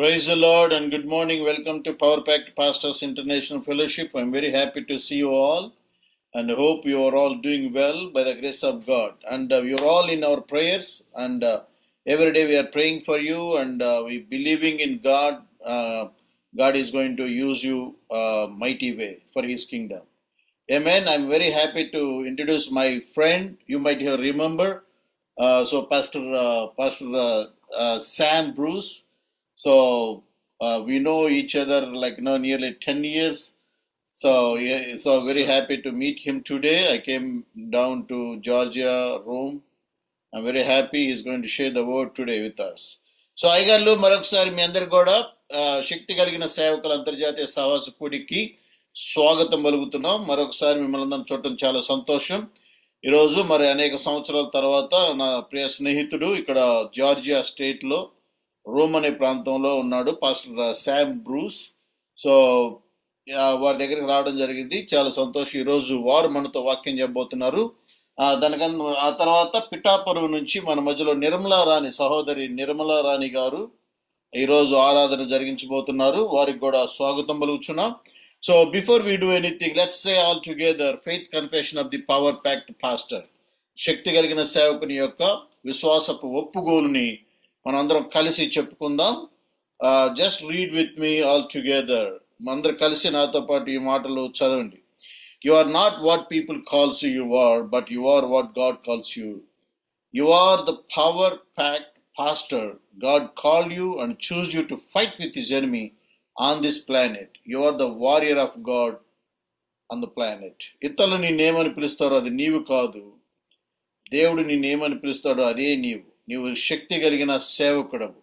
Praise the Lord and good morning. Welcome to Power Pact Pastors International Fellowship. I'm very happy to see you all and I hope you are all doing well by the grace of God. And you're all in our prayers and every day we are praying for you and we believing in God. God is going to use you mighty way for His kingdom. Amen. I'm very happy to introduce my friend. You might have remember. Pastor Sam Bruce. So we know each other like nearly 10 years. So very happy to meet him today. I came down to Georgia, Rome. I'm very happy he's going to share the word today with us. So అయ్యగారులు మరొకసారి మీ అందరు కూడా శక్తి కలిగిన సేవకుల అంతర్జాతీయ సహవాస కూడికి స్వాగతం పలుకుతున్నాం. మరొకసారి మిమ్మల్ని అందరం చూడటం చాలా సంతోషం. ఈరోజు మరి అనేక సంవత్సరాల తర్వాత నా ప్రియ స్నేహితుడు ఇక్కడ జార్జియా స్టేట్లో రోమ్ అనే ప్రాంతంలో ఉన్నాడు, పాస్టర్ శామ్ బ్రూస్. సో వారి దగ్గరికి రావడం జరిగింది, చాలా సంతోషం. ఈరోజు వారు మనతో వాక్యం చెప్పబోతున్నారు. దానికన్నా ఆ తర్వాత పిఠాపురం నుంచి మన మధ్యలో నిర్మలా రాణి, సహోదరి నిర్మలా రాణి గారు ఈరోజు ఆరాధన జరిగించబోతున్నారు. వారికి కూడా స్వాగతం పలుకుచున్నాం. So before we do anything, let's say all together faith confession of the power packed pastor. శక్తి కలిగిన సేవకుని యొక్క విశ్వాసపు ఒప్పుగోలుని మనందరం కలిసి చెప్పుకుందాం. Just read with me all together. మనందరం కలిసి నాతో పాటు ఈ మాటలు చదవండి. You are not what people calls you are, but you are what God calls you. You are the power-packed pastor. God called you and chose you to fight with his enemy on this planet. You are the warrior of God on the planet. ఇతరులు నిన్నేమని పిలుస్తారో అది నీవు కాదు, దేవుడు నిన్నేమని పిలుస్తాడో అదే నీవు. నీవు శక్తి కలిగిన సేవకుడవు.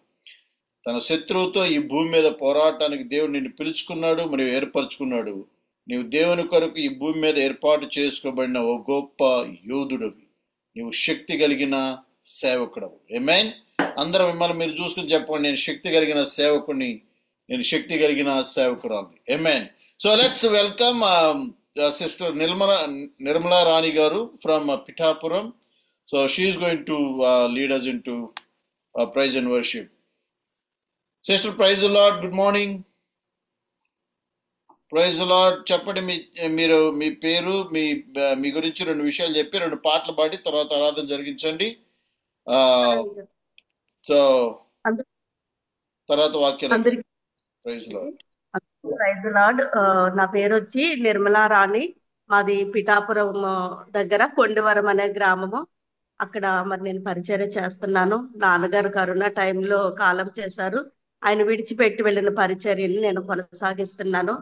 తన శత్రువుతో ఈ భూమి మీద పోరాటానికి దేవుడు నిన్ను పిలుచుకున్నాడు మరియు ఏర్పరచుకున్నాడు. నీవు దేవుని కొరకు ఈ భూమి మీద ఏర్పాటు చేసుకోబడిన ఓ గొప్ప యోధుడవి. నీవు శక్తి కలిగిన సేవకుడవు. ఆమేన్. అందరం మిమ్మల్ని మీరు చూసుకుని చెప్పండి, నేను శక్తి కలిగిన సేవకుడిని, నేను శక్తి కలిగిన సేవకురాలు. Amen. So let's welcome sister Nirmala Rani garu from Pithapuram. So she is going to lead us into praise and worship. Sister, praise the Lord. Good morning. Praise the Lord. చెప్పండి, మీరు మీ పేరు, మీ గురించి రెండు విషయాలు చెప్పి రెండు పాటలు పాడి తర్వాత ఆరాధన జరిగించండి. సో తర్వాత వాక్యాలు. Praise the Lord. Praise the Lord. నా పేరు వచ్చి నిర్మలా రాణి. మాది పిఠాపురం దగ్గర కొండవరం అనే గ్రామము. అక్కడ మరి నేను పరిచర్య చేస్తున్నాను. నాన్నగారు కరోనా టైంలో కాలం చేశారు. ఆయన విడిచిపెట్టి వెళ్ళిన పరిచర్యని నేను కొనసాగిస్తున్నాను.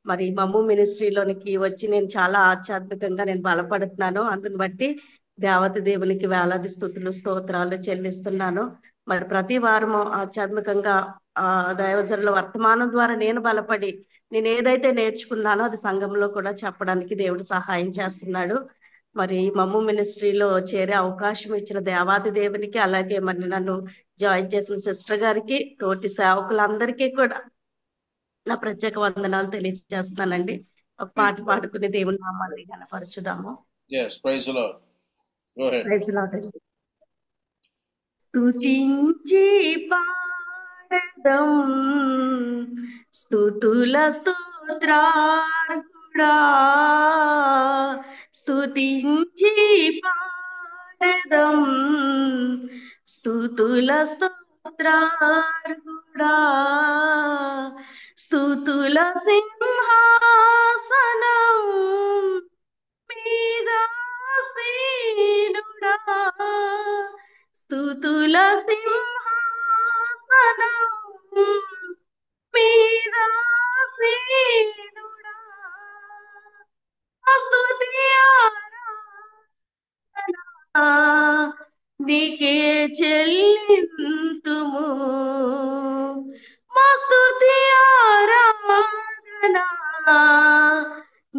మరి మమ్ము మినిస్ట్రీలోనికి వచ్చి నేను చాలా ఆధ్యాత్మికంగా నేను బలపడుతున్నాను. అందుని బట్టి దేవత దేవునికి వేలాది స్తుతులు స్తోత్రాలు చెల్లిస్తున్నాను. మరి ప్రతి వారము ఆధ్యాత్మికంగా దైవజనుల వర్తమానం ద్వారా నేను బలపడి నేను ఏదైతే నేర్చుకున్నానో అది సంఘంలో కూడా చెప్పడానికి దేవుడు సహాయం చేస్తున్నాడు. మరి మమ్ము మినిస్ట్రీలో చేరే అవకాశం ఇచ్చిన దేవాది దేవునికి, అలాగే మరి నన్ను జాయిన్ చేసిన సిస్టర్ గారికి, తోటి సేవకులందరికీ కూడా నా ప్రత్యేక వందనాలు తెలియజేస్తున్నానండి. ఒక పాట పాడుకుని దేవుని నామాన్ని ఘనపరచుదాము. Praise the lord. Go head. Praise the lord. స్తుతించి పాడదం స్తుతుల స్తోత్రార్హుడా, స్తుతించి పాడదం స్తుతుల స్తోత్రార్హుడా, స్తుతుల సింహాసనం మీద ఆసీనుడా, స్తుతుల సింహాసనం మీద ఆసీనుడా, స్తుతి ఆరాధన నీకే చెల్లింతుము, మా స్తుతి ఆరాధన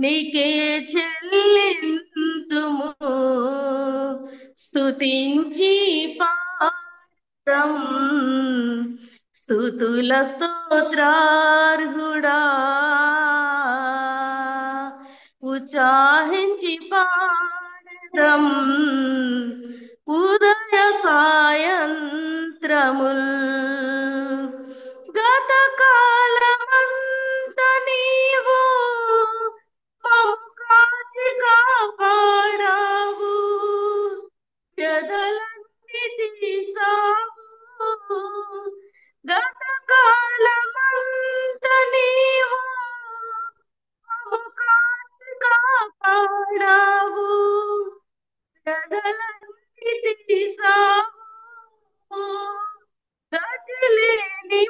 నీకే చెల్లింతుము, స్తుతించి పాడడం స్తుతుల స్తోత్రార్హుడా, ఉత్సాహించి పాడడం ఉదయ సాయంత్రముల్, గత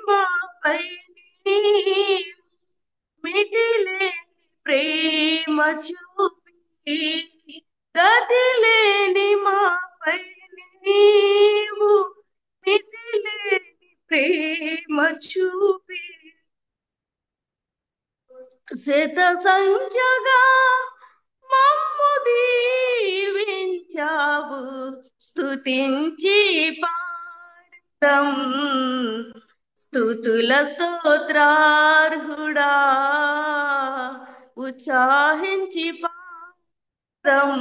మాపై నీవు మితిలేని ప్రేమ చూపి గతిలేని మాపై నీవు మితిలేని ప్రేమ చూపి శత సంఖ్యగా మమ్ము దీవించావు స్తుతించి పాడతం స్తుతుల స్తోత్రార్హుడా ఉత్సాహించి పాడతం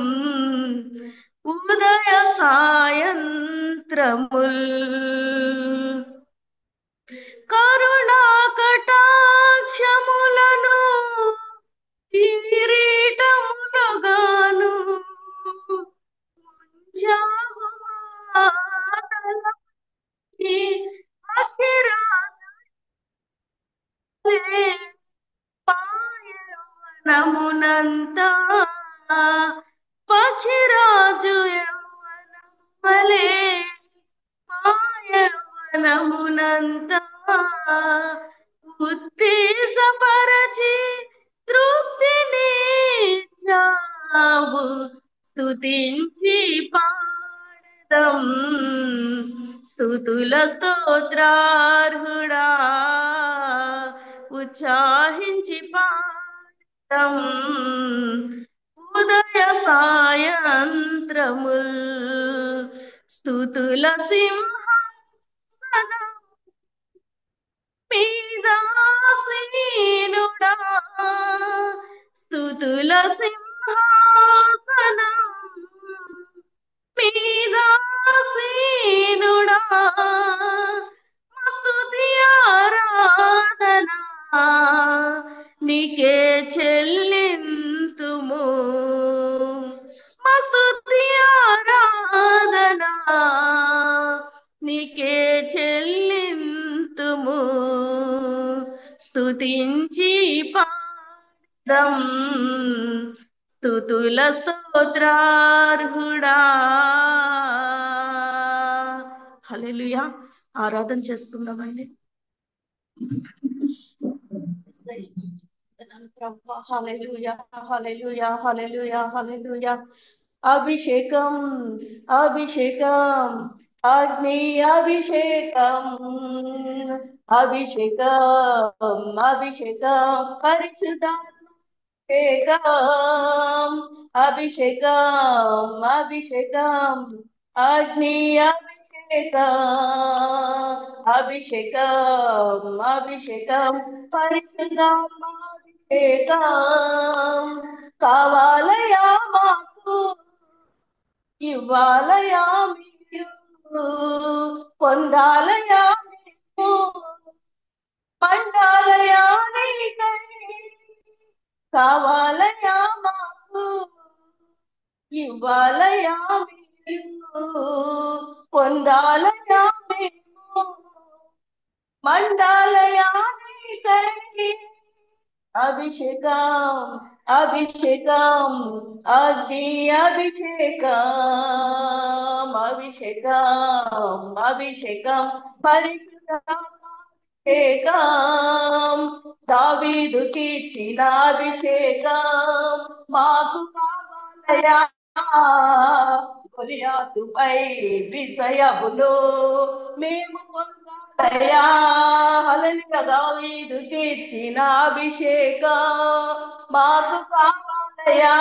ఉదయ సాయంత్రముల్ కరుణా కటాక్షములను కిరీటములుగాను ఉంచావు మా తలపై అఖిరాజులే పాయవనమునంతా పక్షిరాజు యవ్వనములే పాయవనమునంతా ఉత్తేజపరచి తృప్తినిచ్చావు స్తుతించి పాడదం స్తుతుల స్తోత్రార్హుడా ఉత్సాహించి పాడదం ఉదయ సాయంత్రముల్ స్తుతుల సింహాసనం మీదాసీనుడా స్తుతుల సింహాసనం మీదాసీనుడా స్తుతి ఆరాధన నీకే చెల్లింతుము స్తుతి ఆరాధన నీకే చెల్లింతుము స్తుతించి పాడదం స్తుతుల స్తోత్రార్హుడా హల్లెలూయా ఆరాధన చేసుకుందామండి హల్లెలూయా హల్లెలూయా హల్లెలూయా హల్లెలూయా అభిషేకం అభిషేకం అగ్ని అభిషేకం అభిషేకం అభిషేకం పరిశుద్ధాభిషేకం అభిషేకం అభిషేకం అగ్ని అభిషేకం అభిషేకం అభిషేకం పరిశుద్ధాత్మాభిషేకం కావాలయా మాకు ఇవ్వాలయా మీరు పొందాలయా మేము మండాలయా నీకై కావాలయా మాకు ఇవ్వాలయా మీరు పొందాలయా మేము మండాలయా నీకై అభిషేకం అభిషేకం అగ్ని అభిషేకం అభిషేకం అభిషేకం పరిశుద్ధాభిషేకం దావీదుకి ఇచ్చిన అభిషేకం మాకు కావాలయా గొలియాతుపై విజయములో మేము పొందాలయా హల్లెలూయా దావీదుకి ఇచ్చిన అభిషేకం మాకు కావాలయా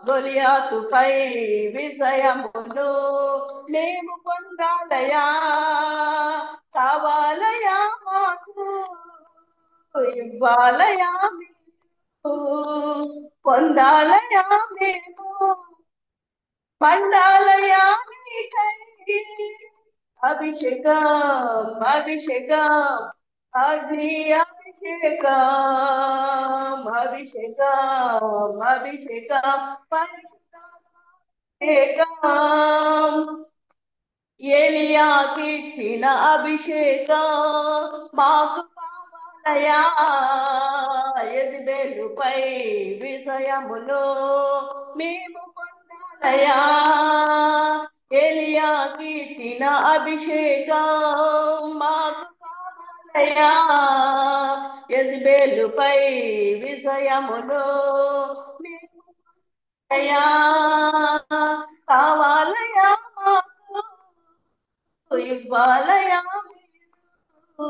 గొలియాతుపై విజయమును మేము పొందాలయా కావాలయా మాకు ఇవ్వాలయా మేము పొందాలయా మేము మండాలయా నీకై అభిషేకం అభిషేకం అగ్ని అభిషేకం అభిషేకం అభిషేకం పరిశుద్ధాత్మాభిషేకం ఏలియాకి ఇచ్చిన అభిషేకం మాకు కావాలయా యెజబెలుపై విజయమును మేము పొందాలయా ఏలియాకి ఇచ్చిన అభిషేకం మాకు కావాలయా యెజబెలుపై విజయమును అయా కావాలయా మాకు ఇవ్వాలయా మీరు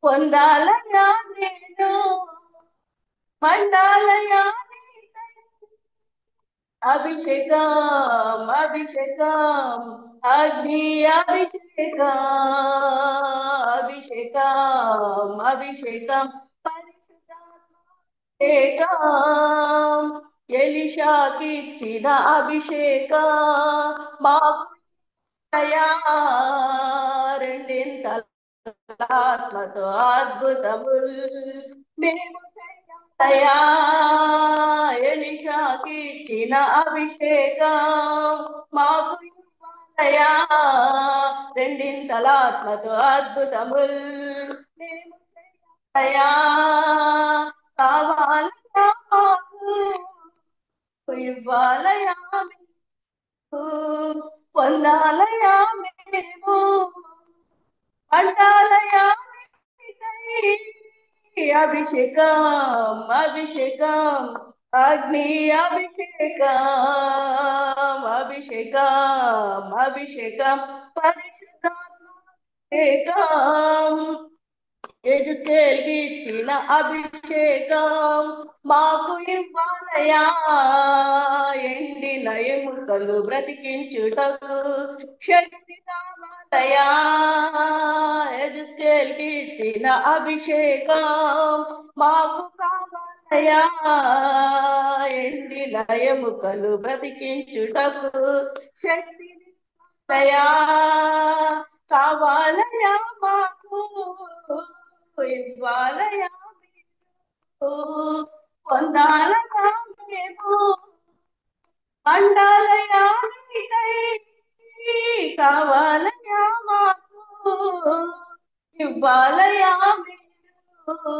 పొందాలయా నేను మండాలయా అభిషేకం అభిషేకం అగ్ని అభిషేకం అభిషేకం అభిషేకం పరిశుద్ధాత్మేకం ఎలీషాకిచ్చిన అభిషేకం మాకు రెండింతల ఆత్మతో అద్భుతముల్ మేము తయా ఎలీషాకిచ్చిన అభిషేకం మాకు తయా రెండింతల ఆత్మతో అద్భుతముల్ మేము తయా కావాలయా మాకు ఇవ్వాలయా పొందాలయా మేము అంటాలయా అభిషేకం అభిషేకం అగ్ని అభిషేకం అభిషేకం అభిషేకం పరిశుద్ధాత్మేకం యెజబెలుకిచ్చిన అభిషేకం మాకు ఇవ్వాలయా ఎండిన ఎముకలు బ్రతికించుటకు శక్తి కావాలయా యెజబెలుకిచ్చిన అభిషేకం మాకు కావాలయా ఎండిన ఎముకలు బ్రతికించుటకు శక్తి కావాలయా కావాలయా మాకు ఇవ్వాలయా పొందాలయా మేము మండాలయా కావాలయా మాకు ఇవ్వాలయా మీరు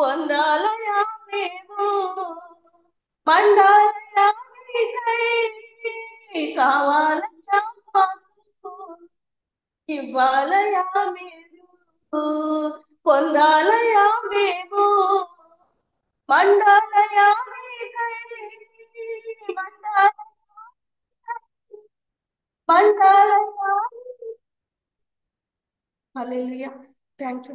పొందాలయా మేము మండాలయా కావాలయా మాకు ఇవ్వాలయా మీరు పొందాలయా మేము మండాలయా మండాలయా. Hallelujah. Thank you.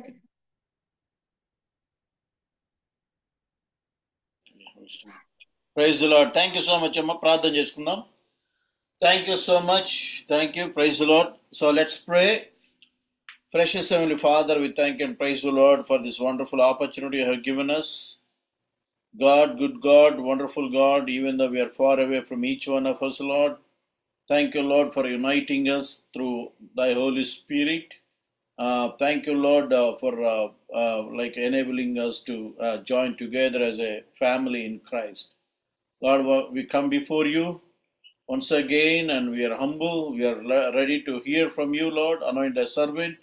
Praise the lord. Thank you so much అమ్మ. ప్రార్థన చేసుకుందాం. Thank you so much. Thank you. Praise the Lord. So let's pray. Precious Heavenly Father, we thank and praise the Lord for this wonderful opportunity you have given us. God, good God, wonderful God, even though we are far away from each one of us, Lord. Thank you, Lord, for uniting us through thy Holy Spirit. Thank you, Lord, for enabling us to join together as a family in Christ. Lord, we come before you once again, and we are humble. We are ready to hear from you, Lord. Anoint thy servant.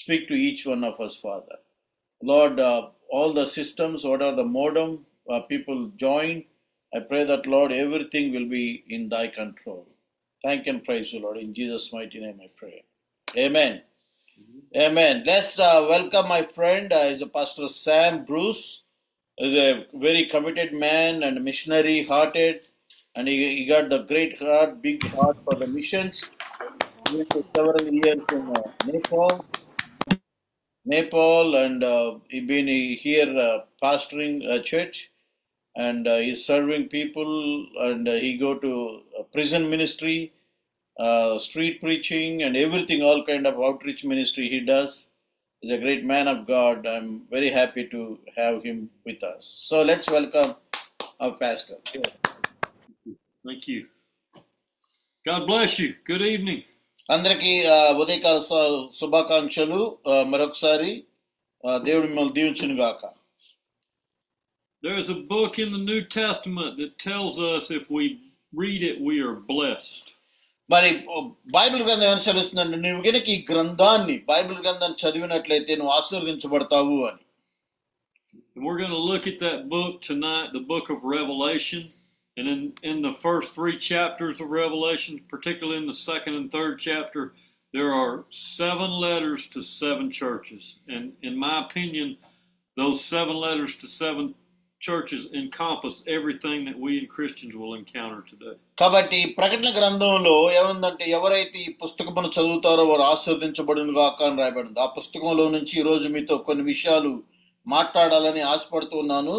Speak to each one of us, Father. Lord, all the systems, whatever the modem, people join. I pray that, Lord, everything will be in thy control. Thank and praise you, Lord. In Jesus' mighty name I pray. Amen. Amen. Let's welcome my friend. Is a Pastor Sam Bruce. Is a very committed man and missionary-hearted. And he got the great heart, big heart for the missions. He went to several years in Nepal, and he's been here pastoring a church, and he's serving people, and he go to prison ministry, street preaching, and everything, all kind of outreach ministry he does. He's a great man of God. I'm very happy to have him with us. So let's welcome our pastor. Thank you. God bless you. Good evening. అందరికీ ఉదయకాల శుభాకాంక్షలు. మరొకసారి దేవుడు మిమ్మల్ని దీవించును గాక. There is a book in the New Testament that tells us if we read it, we are blessed. మరి Bible గ్రంథం ఏమని సెలవుస్తుందంటే, నువ్వు గనుక ఈ గ్రంథాన్ని, బైబిల్ గ్రంథాన్ని చదివినట్లయితే నువ్వు ఆశీర్వదించబడతావు అని. And we're going to look at that book tonight, the book of Revelation. And in the first 3 chapters of Revelation, particularly in the 2nd and 3rd chapter, there are 7 letters to 7 churches. And in my opinion, those 7 letters to 7 churches encompass everything that we in Christians will encounter today. కాబట్టి ప్రకటన గ్రంథంలో ఏముందంటే ఎవరైతే ఈ పుస్తకమును చదువుతారో వారు ఆశీర్వదించబడును గాక అని రాయబడింది. ఆ పుస్తకంలో నుంచి ఈ రోజు మీతో కొన్ని విషయాలు మాట్లాడాలని ఆశపడుతూ ఉన్నాను.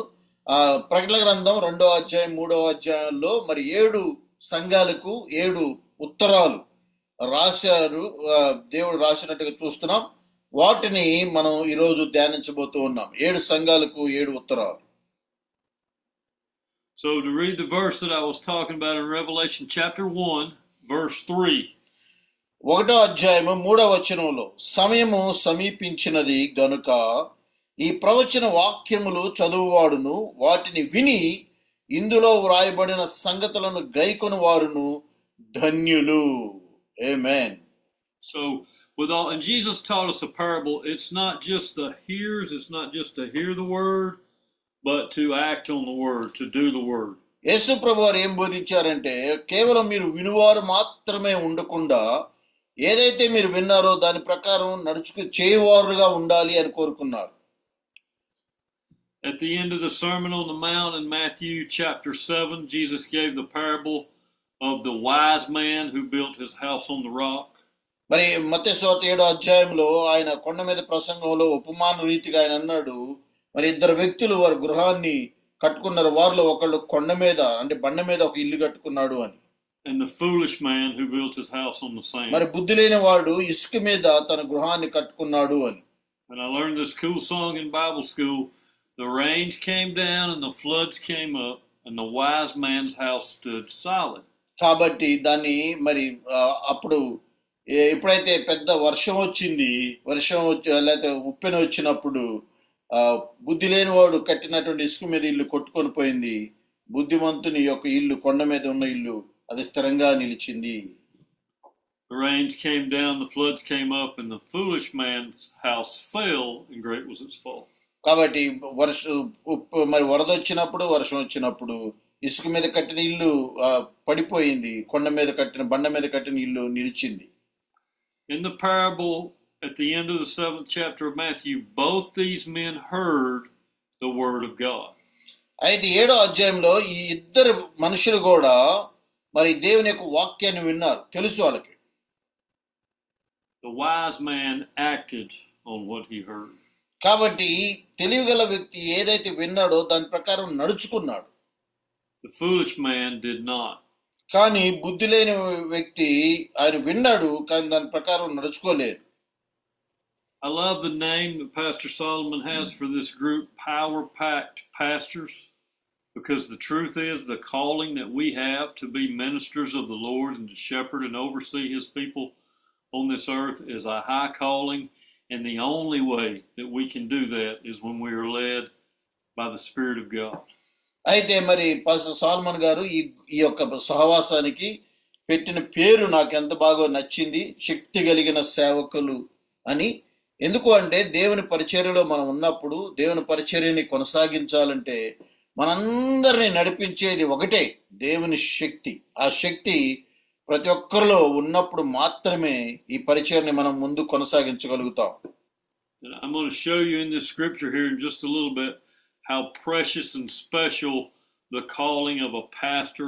ప్రకటన గ్రంథం 2వ అధ్యాయం 3వ అధ్యాయంలో మరి 7 సంఘాలకు 7 ఉత్తరాలు రాశారు, దేవుడు రాసినట్టుగా చూస్తున్నాం. వాటిని మనం ఈరోజు ధ్యానించబోతూ ఉన్నాం. 7 సంఘాలకు 7 ఉత్తరాలు. So to read the verse that I was talking about in Revelation chapter 1, verse 3. 1వ అధ్యాయము 3వ వచనంలో సమయము సమీపించినది గనుక ఈ ప్రవచన వాక్యములు చదువువాడును వాటిని విని ఇందులో వ్రాయబడిన సంగతులను గైకొని వారును ధన్యులు. Amen. So and Jesus taught us a parable. It's not just the hearers, it's not just to hear the word, but to act on the word, to do the word. యేసు ప్రభువారు ఏం బోధించారంటే కేవలం మీరు వినువారు మాత్రమే ఉండకుండా ఏదైతే మీరు విన్నారో దాని ప్రకారం చేయువారుగా ఉండాలి అని కోరుకున్నారు. At the end of the Sermon on the Mount in Matthew chapter 7, Jesus gave the parable of the wise man who built his house on the rock. మరి మత్తయి సువార్త 7వ అధ్యాయంలో ఆయన కొండ మీద ప్రసంగంలో ఉపమాన రీతిగా ఆయన అన్నాడు, మరి 2 వ్యక్తులు వారి గృహాన్ని కట్టుకున్నారు, వారిలో ఒకళ్ళు కొండ మీద అంటే బండ మీద ఒక ఇల్లు కట్టుకున్నాడు అని. And the foolish man who built his house on the sand. మరి బుద్ధి లేని వాడు ఇసుక మీద తన గృహాన్ని కట్టుకున్నాడు అని. And I learned this cool song in Bible school. The rains came down and the floods came up and the wise man's house stood solid. కాబట్టి దాన్ని మరి అప్పుడు ఎప్పుడైతే పెద్ద వర్షం వచ్చింది, లేకపోతే ఉప్పెన వచ్చినప్పుడు బుద్ధి లేని వాడు కట్టినటువంటి ఇసుక మీద ఇల్లు కొట్టుకొని పోయింది. బుద్ధిమంతుని యొక్క ఇల్లు, కొండ మీద ఉన్న ఇల్లు, అది స్థిరంగా నిలిచింది. The rains came down, the floods came up, and the foolish man's house fell, and great was its fall. కాబట్టి మరి వరద వచ్చినప్పుడు, వర్షం వచ్చినప్పుడు ఇసుక మీద కట్టిన ఇల్లు పడిపోయింది, బండ మీద కట్టిన ఇల్లు నిలిచింది. In the parable at the end of the 7th chapter of Matthew, both these men heard the word of God. అయితే 7వ అధ్యాయంలో ఈ 2 మనుషులు కూడా మరి దేవుని యొక్క వాక్యాన్ని విన్నారు, తెలుసు వాళ్ళకి. The wise man acted on what he heard. కాబట్టి తెలివిగల వ్యక్తి ఏదైతే విన్నాడో దాని ప్రకారం నడుచుకున్నాడు. The foolish man did not. కానీ బుద్ధి లేని వ్యక్తి ఆయన విన్నాడు కానీ దాని ప్రకారం నడుచుకోలేదు. I love the name that Pastor Solomon has for this group, Power Packed Pastors, because the truth is the calling that we have to be ministers of the Lord and to shepherd and oversee his people on this earth is a high calling, and the only way that we can do that is when we are led by the Spirit of God. అయితే మరి pastor salmon గారు ఈ యొక్క సహవాసానికి పెట్టిన పేరు నాకు ఎంత బాగా నచ్చింది, శక్తి కలిగిన సేవకులు అని. ఎందుకు అంటే దేవుని పరిచర్యలో మనం ఉన్నప్పుడు దేవుని పరిచర్యని కొనసాగించాలంటే మనందరినీ నడిపించేది ఒకటే, దేవుని శక్తి. ఆ శక్తి ప్రతి ఒక్కరిలో ఉన్నప్పుడు మాత్రమే ఈ పరిచర్యని మనం ముందు కొనసాగించగలుగుతాం. I'm going to show you in this scripture here in just a little bit how precious and special the calling of a pastor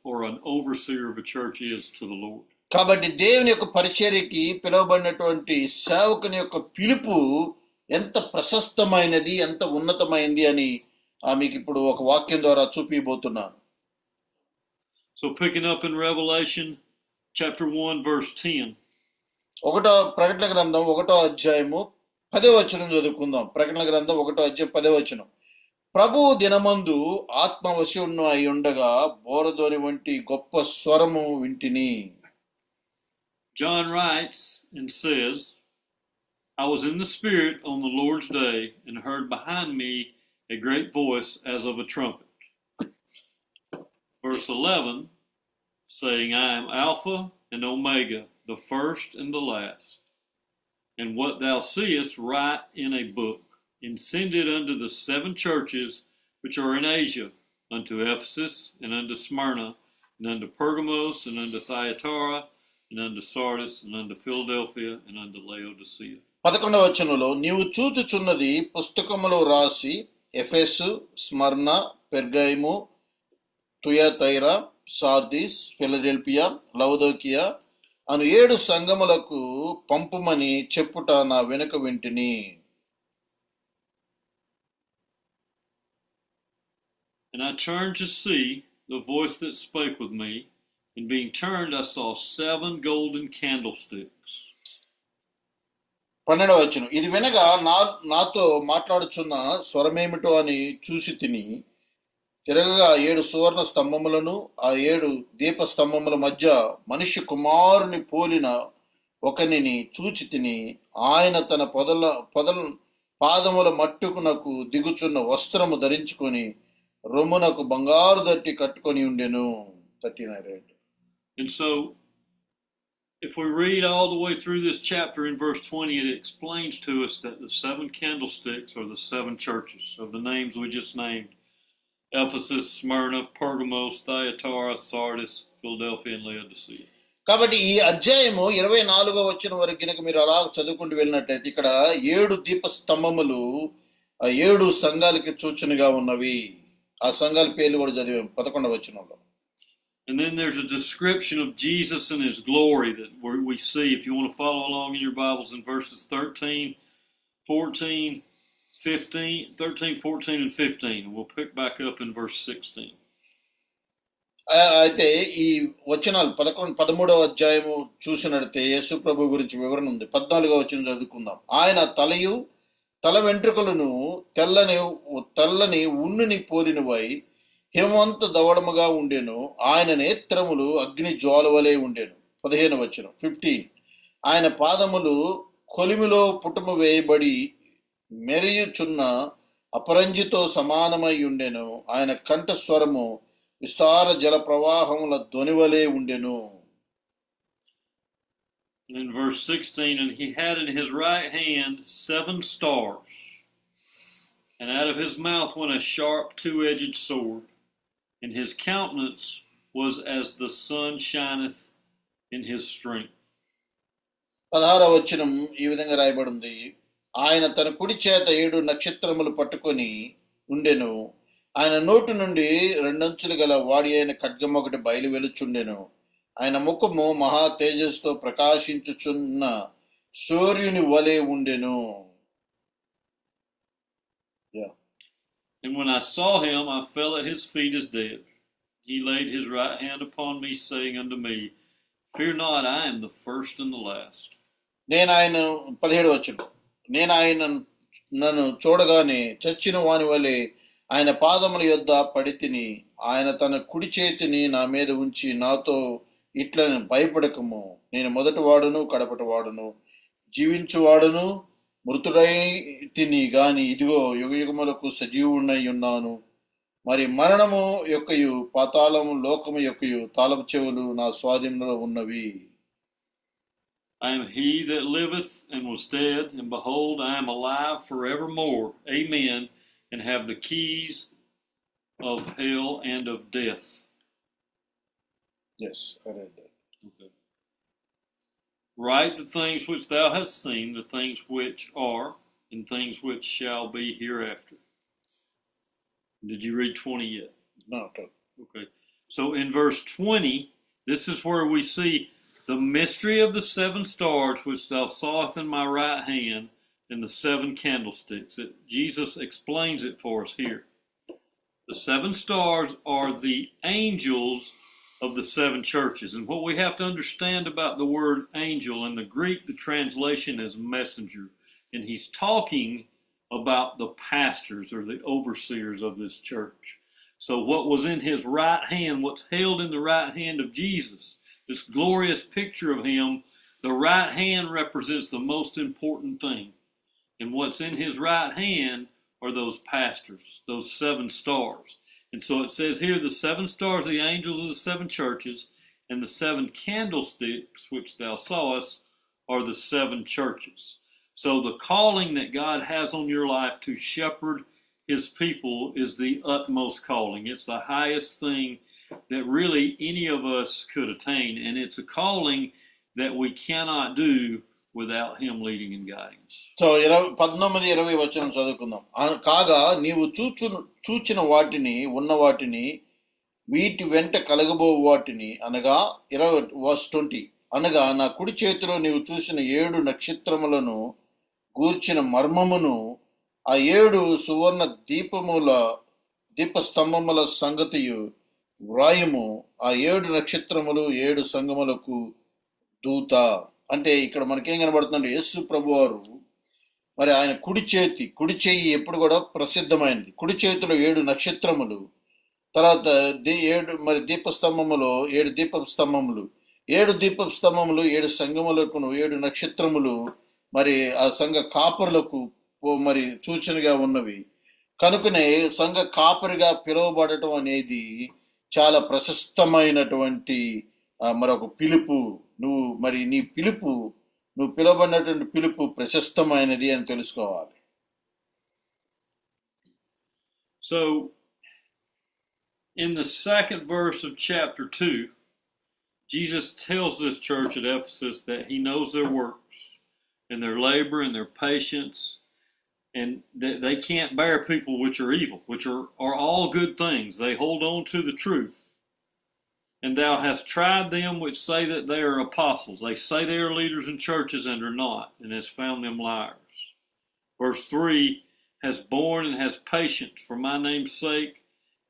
or an overseer of a church is to the Lord. కాబట్టి దేవుని యొక్క పరిచర్యకి పిలువబడినటువంటి సేవకుని యొక్క పిలుపు ఎంత ప్రశస్తమైనది, ఎంత ఉన్నతమైనది అని మీకు ఇప్పుడు ఒక వాక్యం ద్వారా చూపిపోతున్నాను. So picking up in Revelation chapter 1 verse 10. ప్రకటన గ్రంథం 1వ అధ్యాయము 10వ వచనం చదువుకుందాం. ప్రకటన గ్రంథం 1వ అధ్యాయం 10వ వచనం. ప్రభు దినమందు ఆత్మవశుడు అయి ఉండగా బోరధ్వని వంటి గొప్ప స్వరము వింటిని. John writes and says, I was in the Spirit on the Lord's day and heard behind me a great voice as of a trumpet. Verse 11, saying, I am Alpha and Omega, the first and the last. And what thou seest write in a book, and send it unto the 7 churches which are in Asia, unto Ephesus, and unto Smyrna, and unto Pergamos, and unto Thyatira, and unto Sardis, and unto Philadelphia, and unto Laodicea. 11వ వచనంలో నీవు చూచుచున్నది పుస్తకములో రాసి ఎఫెసు, స్మర్ణ, పెర్గైము, Thyatira, Sardis, Philadelphia, లవదోకియా అను 7 సంఘములకు పంపుమని చెప్పుట నా వెనుక వింటిని. And I turned to see the voice that spake with me, and being turned I saw 7 golden candlesticks. 12వ వచనం, ఇది వినగా నాతో మాట్లాడుచున్న స్వరమేమిటో అని చూసి తిని, తిరగగా 7 సువర్ణ స్తంభములను, ఆ 7 దీప స్తంభముల మధ్య మనిషి కుమారుని పోలిన ఒకనిని చూచి తిని, ఆయన తన పాదముల మట్టుకునకు దిగుచున్న వస్త్రము ధరించుకొని రొమ్మునకు బంగారు దట్టి కట్టుకొని ఉండెను. 39. And so, if we read all the way through this chapter in verse 20, it explains to us that the 7 candlesticks are the 7 churches of the names we just named: Ephesus, Smyrna, Pergamos, Thyatira, Sardis, Philadelphia, and Laodicea. కాబట్టి ఈ అధ్యాయము 24వ వచనం వరకు కనుక మీరు అలా చదువుకుంటూ వెళ్ళినట్టయితే ఇక్కడ 7 దీప స్తంభములు ఆ 7 సంఘాలకి సూచనగా ఉన్నవి. ఆ సంఘాల పేర్లు కూడా చదివాం 11వ వచనంలో. And then there's a description of Jesus and his glory that we see, if you want to follow along in your Bibles, in verses 13, 14, 15. We'll pick back up in verse 16. అయితే ఈ వచనాలు 13వ అధ్యాయము చూసినట్లయితే యేసు ప్రభు గురించి వివరణ ఉంది. 14వ వచనం చదువుకుందాం. ఆయన తలయు తల వెంట్రుకలను తెల్లని ఉన్నుని పోలినవై హిమవంత దవడముగా ఉండెను. ఆయన నేత్రములు అగ్ని జ్వాలవలే ఉండెను. 15వ వచనం 15. ఆయన పాదములు కొలిమిలో పుటము వేయబడి మెరియుచున్న అపరంజితో సమానమై ఉండెను. ఆయన కంఠస్వరము విస్తార జల ప్రవాహముల ధ్వనివలే ఉండెను. In verse 16, and he had in his right hand 7 stars, and out of his mouth went a sharp 2-edged sword, and his countenance was as the sun shineth in his strength. 16వ వచనం ఈ విధంగా రాయబడింది. ఆయన తన కుడి చేత 7 నక్షత్రములు పట్టుకొని ఉండెను. ఆయన నోటి నుండి 2 అంచులు గల వాడి అయిన ఖడ్గం ఒకటి బయలు వెలుచుండెను. ఆయన ముఖము మహా తేజస్సుతో ప్రకాశించుచున్న సూర్యుని వలె ఉండెను. And when I saw him, I fell at his feet as dead. He laid his right hand upon me, saying unto me, Fear not, I am the first and the last. 17వ వచనం, నన్ను చూడగానే చచ్చిన వాని వలె ఆయన పాదముల యొద్ద పడితిని. ఆయన తన కుడి చేతిని నా మీద ఉంచి నాతో ఇట్లని, భయపడకము, నేను మొదటి వాడును కడపటి వాడును, జీవించువాడును మృతుడై తిని గాని ఇదిగో యుగయుగములకు సజీవుడై ఉన్నాను. మరి మరణము యొక్కయు పాతాళము లోకము యొక్కయు తాళపు చెవులు నా స్వాధీనంలో ఉన్నవి. I am he that liveth and was dead, and behold, I am alive forevermore. Amen. And have the keys of hell and of death. Yes, I read that. Okay. Write the things which thou hast seen, the things which are, and things which shall be hereafter. Did you read 20 yet? No. Okay. So in verse 20, this is where we see the mystery of the 7 stars which thou sawest in my right hand, and the 7 candlesticks. Jesus explains it for us here. The 7 stars are the angels of the 7 churches. And what we have to understand about the word angel, in the Greek, the translation is messenger. And he's talking about the pastors or the overseers of this church. So what was in his right hand, what's held in the right hand of Jesus, this glorious picture of him, the right hand represents the most important thing. And what's in his right hand are those pastors, those 7 stars. And so it says here, the 7 stars, the angels of the 7 churches, and the 7 candlesticks which thou sawest are the 7 churches. So the calling that God has on your life to shepherd his people is the utmost calling. It's the highest thing that really any of us could attain. And it's a calling that we cannot do without him leading and guiding us. So 19-20 వచనం చదువుకుందాం. కాగా నీవు చూచిన వాటిని ఉన్న వాటిని వీటి వెంట కలగబో వాటిని అనగా 20 అనగా నా కుడి చేతిలో నీవు చూసిన 7 నక్షత్రములను గూర్చిన మర్మమును ఆ 7 సువర్ణ దీపస్తంభముల సంగతియు వ్రాయము. ఆ 7 నక్షత్రములు 7 సంగములకు దూత. అంటే ఇక్కడ మనకేం కనబడుతుందంటే యేసు ప్రభు వారు మరి ఆయన కుడి చెయ్యి ఎప్పుడు కూడా ప్రసిద్ధమైనది. కుడి చేతిలో 7 నక్షత్రములు, తర్వాత 7 మరి దీపస్తంభములు 7 దీపస్తంభములు 7 సంగములకు 7 నక్షత్రములు మరి ఆ సంఘ కాపరులకు మరి సూచనగా ఉన్నవి. కనుకనే సంఘ కాపరిగా పిలువబడటం అనేది చాలా ప్రశస్తమైనటువంటి మరొక పిలుపు. నువ్వు పిలువబడినటువంటి పిలుపు ప్రశస్తమైనది అని తెలుసుకోవాలి. So in the second verse of chapter 2, Jesus tells this church at Ephesus that he knows their works and their labor and their patience, and that they can't bear people which are evil, which are all good things. They hold on to the truth. And thou hast tried them which say that they are apostles. They say they are leaders in churches and are not, and hast found them liars. Verse 3, has borne and has patience for my name's sake,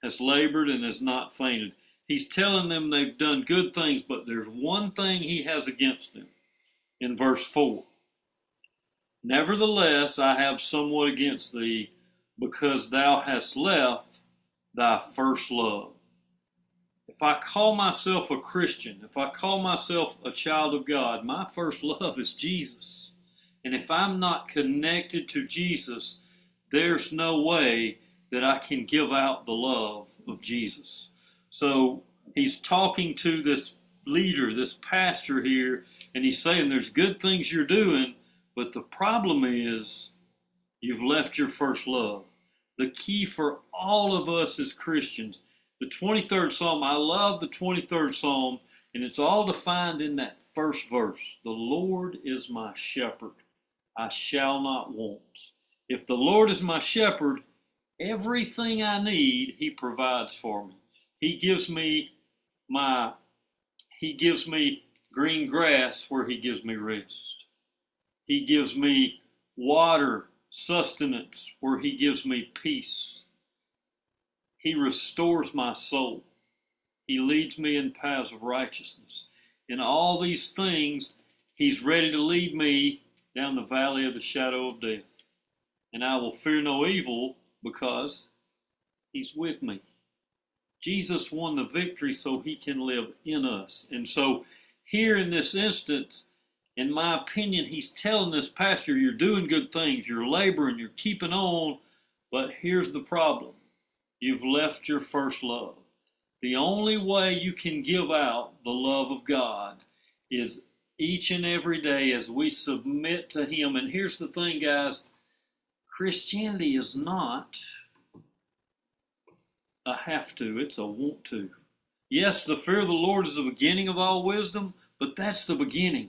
has labored and has not fainted. He's telling them they've done good things, but there's one thing he has against them. In verse 4, nevertheless I have somewhat against thee, because thou hast left thy first love. If I call myself a Christian, if I call myself a child of God, my first love is Jesus. And if I'm not connected to Jesus, there's no way that I can give out the love of Jesus. So he's talking to this leader, this pastor here, and he's saying there's good things you're doing, but the problem is you've left your first love. The key for all of us as Christians, the 23rd Psalm, I love the 23rd Psalm, and it's all defined in that first verse. The Lord is my shepherd, I shall not want. If the Lord is my shepherd, everything I need, he provides for me. He gives me green grass where he gives me rest. He gives me water, sustenance where he gives me peace. He restores my soul. He leads me in paths of righteousness. In all these things, he's ready to lead me down the valley of the shadow of death. And I will fear no evil because he's with me. Jesus won the victory so he can live in us. And so here in this instance, in my opinion, he's telling this pastor, you're doing good things, you're laboring, you're keeping on, but here's the problem. You've left your first love. The only way you can give out the love of God is each and every day as we submit to him. And here's the thing, guys, Christianity is not a have to, it's a want to. Yes, the fear of the Lord is the beginning of all wisdom, but that's the beginning.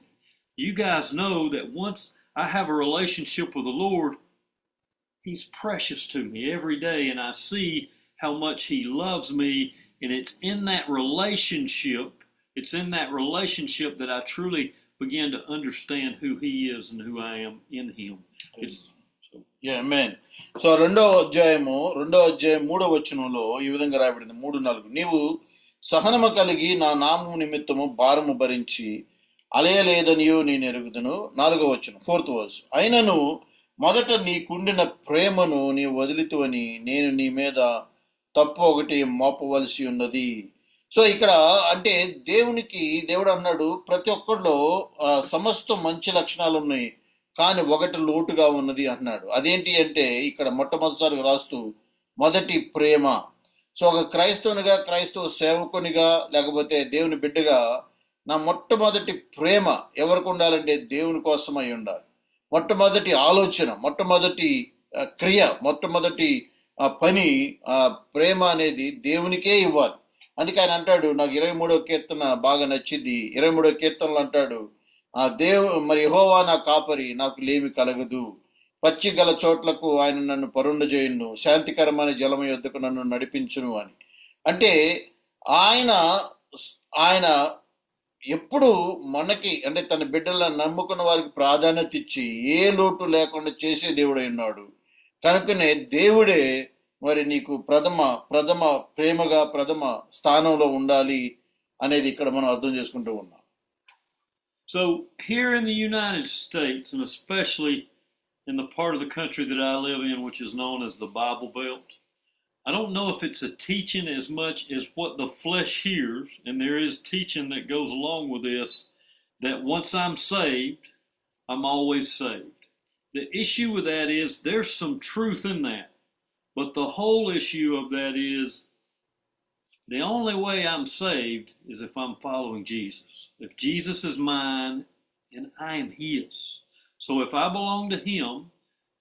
You guys know that once I have a relationship with the Lord, he's precious to me every day, and I see how much he loves me, and it's in that relationship that I truly begin to understand who he is and who I am in him. Yeah, amen. So 2వ అధ్యాయం 3వ వచనంలో ఈ విధంగా రాయబడింది 3:4, నీవు సహనము కలిగి నా నామము నిమిత్తము భారము భరించి అలయలేదనియో నేను ఎరుగుదును. 4వ వచనం 4th verse, అయినను మొదట నీకుండిన ప్రేమను నీ వదిలితువని నేను నీ మీద తప్పు ఒకటి మోపవలసి ఉన్నది. సో ఇక్కడ అంటే దేవుడు అన్నాడు ప్రతి ఒక్కరిలో సమస్త మంచి లక్షణాలు ఉన్నాయి, కానీ ఒకటి లోటుగా ఉన్నది అన్నాడు. అదేంటి అంటే ఇక్కడ మొట్టమొదటిసారిగా రాస్తూ మొదటి ప్రేమ. సో ఒక క్రైస్తవునిగా, క్రైస్తవ సేవకునిగా, లేకపోతే దేవుని బిడ్డగా నా మొట్టమొదటి ప్రేమ ఎవరికి ఉండాలంటే దేవుని కోసం అయి ఉండాలి. మొట్టమొదటి ఆలోచన, మొట్టమొదటి క్రియ, మొట్టమొదటి పని, ప్రేమ అనేది దేవునికే ఇవ్వాలి. అందుకే ఆయన అంటాడు, నాకు 23వ కీర్తన బాగా నచ్చింది. 23వ కీర్తనలో అంటాడు, మరి యెహోవా నా కాపరి, నాకు లేమి కలగదు. పచ్చి గల చోట్లకు ఆయన నన్ను పరుండజేయును, శాంతికరమైన జలము యొద్దకు నన్ను నడిపించును అని. అంటే ఆయన ఆయన ఎప్పుడు మనకి, అంటే తన బిడ్డలను నమ్ముకున్న వారికి ప్రాధాన్యత ఇచ్చి ఏ లోటు లేకుండా చేసే దేవుడై ఉన్నాడు. కనుకనే దేవుడే మరి నీకు ప్రథమ ప్రేమగా ప్రథమ స్థానంలో ఉండాలి అనేది ఇక్కడ మనం అర్థం చేసుకుంటూ ఉన్నాం. So here in the United States, and especially in the part of the country that I live in, which is known as the Bible Belt, I don't know if it's a teaching as much as what the flesh hears, and there is teaching that goes along with this, that once I'm saved, I'm always saved. The issue with that is there's some truth in that, but the whole issue of that is the only way I'm saved is if I'm following Jesus. If Jesus is mine and I am his. So if I belong to him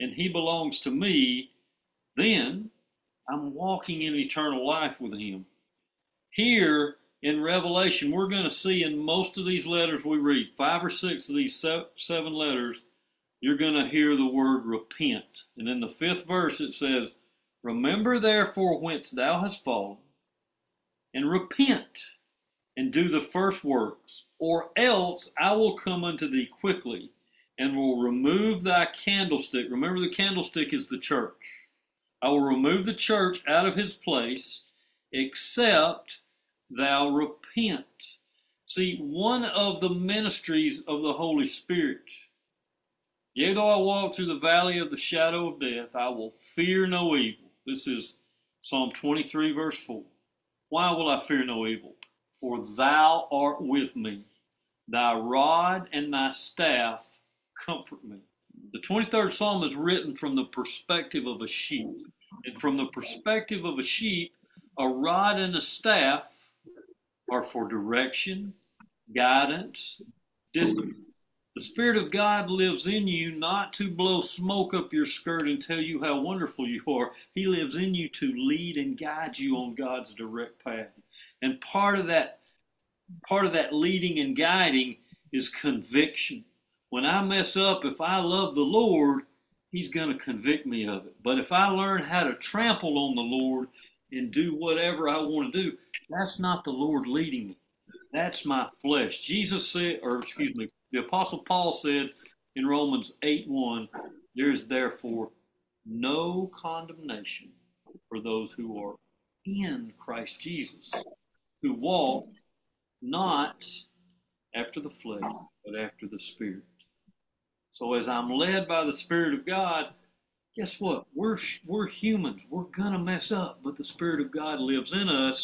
and he belongs to me, then I'm walking in eternal life with him. Here in Revelation, we're going to see in most of these letters we read, 5 or 6 of these 7 letters, you're going to hear the word repent. And in the 5th verse it says, remember therefore whence thou hast fallen, and repent, and do the first works, or else I will come unto thee quickly, and will remove thy candlestick. Remember, the candlestick is the church. I will remove the church out of his place, except thou repent. See, one of the ministries of the Holy Spirit, yea, though I walk through the valley of the shadow of death, I will fear no evil. This is Psalm 23, verse 4. Why will I fear no evil? For thou art with me. Thy rod and thy staff comfort me. The 23rd Psalm is written from the perspective of a sheep. And from the perspective of a sheep, a rod and a staff are for direction, guidance, discipline. The Spirit of God lives in you not to blow smoke up your skirt and tell you how wonderful you are. He lives in you to lead and guide you on God's direct path. And part of that leading and guiding is conviction. When I mess up, if I love the Lord, he's going to convict me of it. But if I learn how to trample on the Lord and do whatever I want to do, that's not the Lord leading me. That's my flesh. The Apostle Paul said in Romans 8:1, there is therefore no condemnation for those who are in Christ Jesus, who walk not after the flesh, but after the Spirit. So as I'm led by the Spirit of God, guess what? We're humans. We're going to mess up, but the Spirit of God lives in us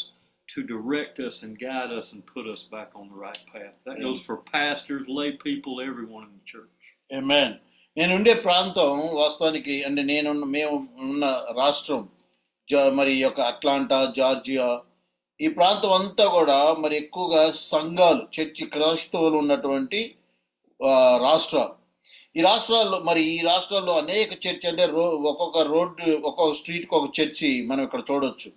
to direct us and guide us and put us back on the right path. That goes for pastors, lay people, everyone in the church. Amen. నేను ఉండే ప్రాంతం వాస్తవానికి అంటే మేము ఉన్న రాష్ట్రం మరి యొక్క అట్లాంటా, జార్జియా, ఈ ప్రాంతం అంతా కూడా మరి ఎక్కువగా సంఘాలు, చర్చి క్రైస్తవులు ఉన్నటువంటి రాష్ట్రాలు. ఈ రాష్ట్రాల్లో అనేక చర్చి, అంటే ఒక్కొక్క రోడ్డు, ఒక్కొక్క స్ట్రీట్కి ఒక చర్చి మనం ఇక్కడ చూడొచ్చు.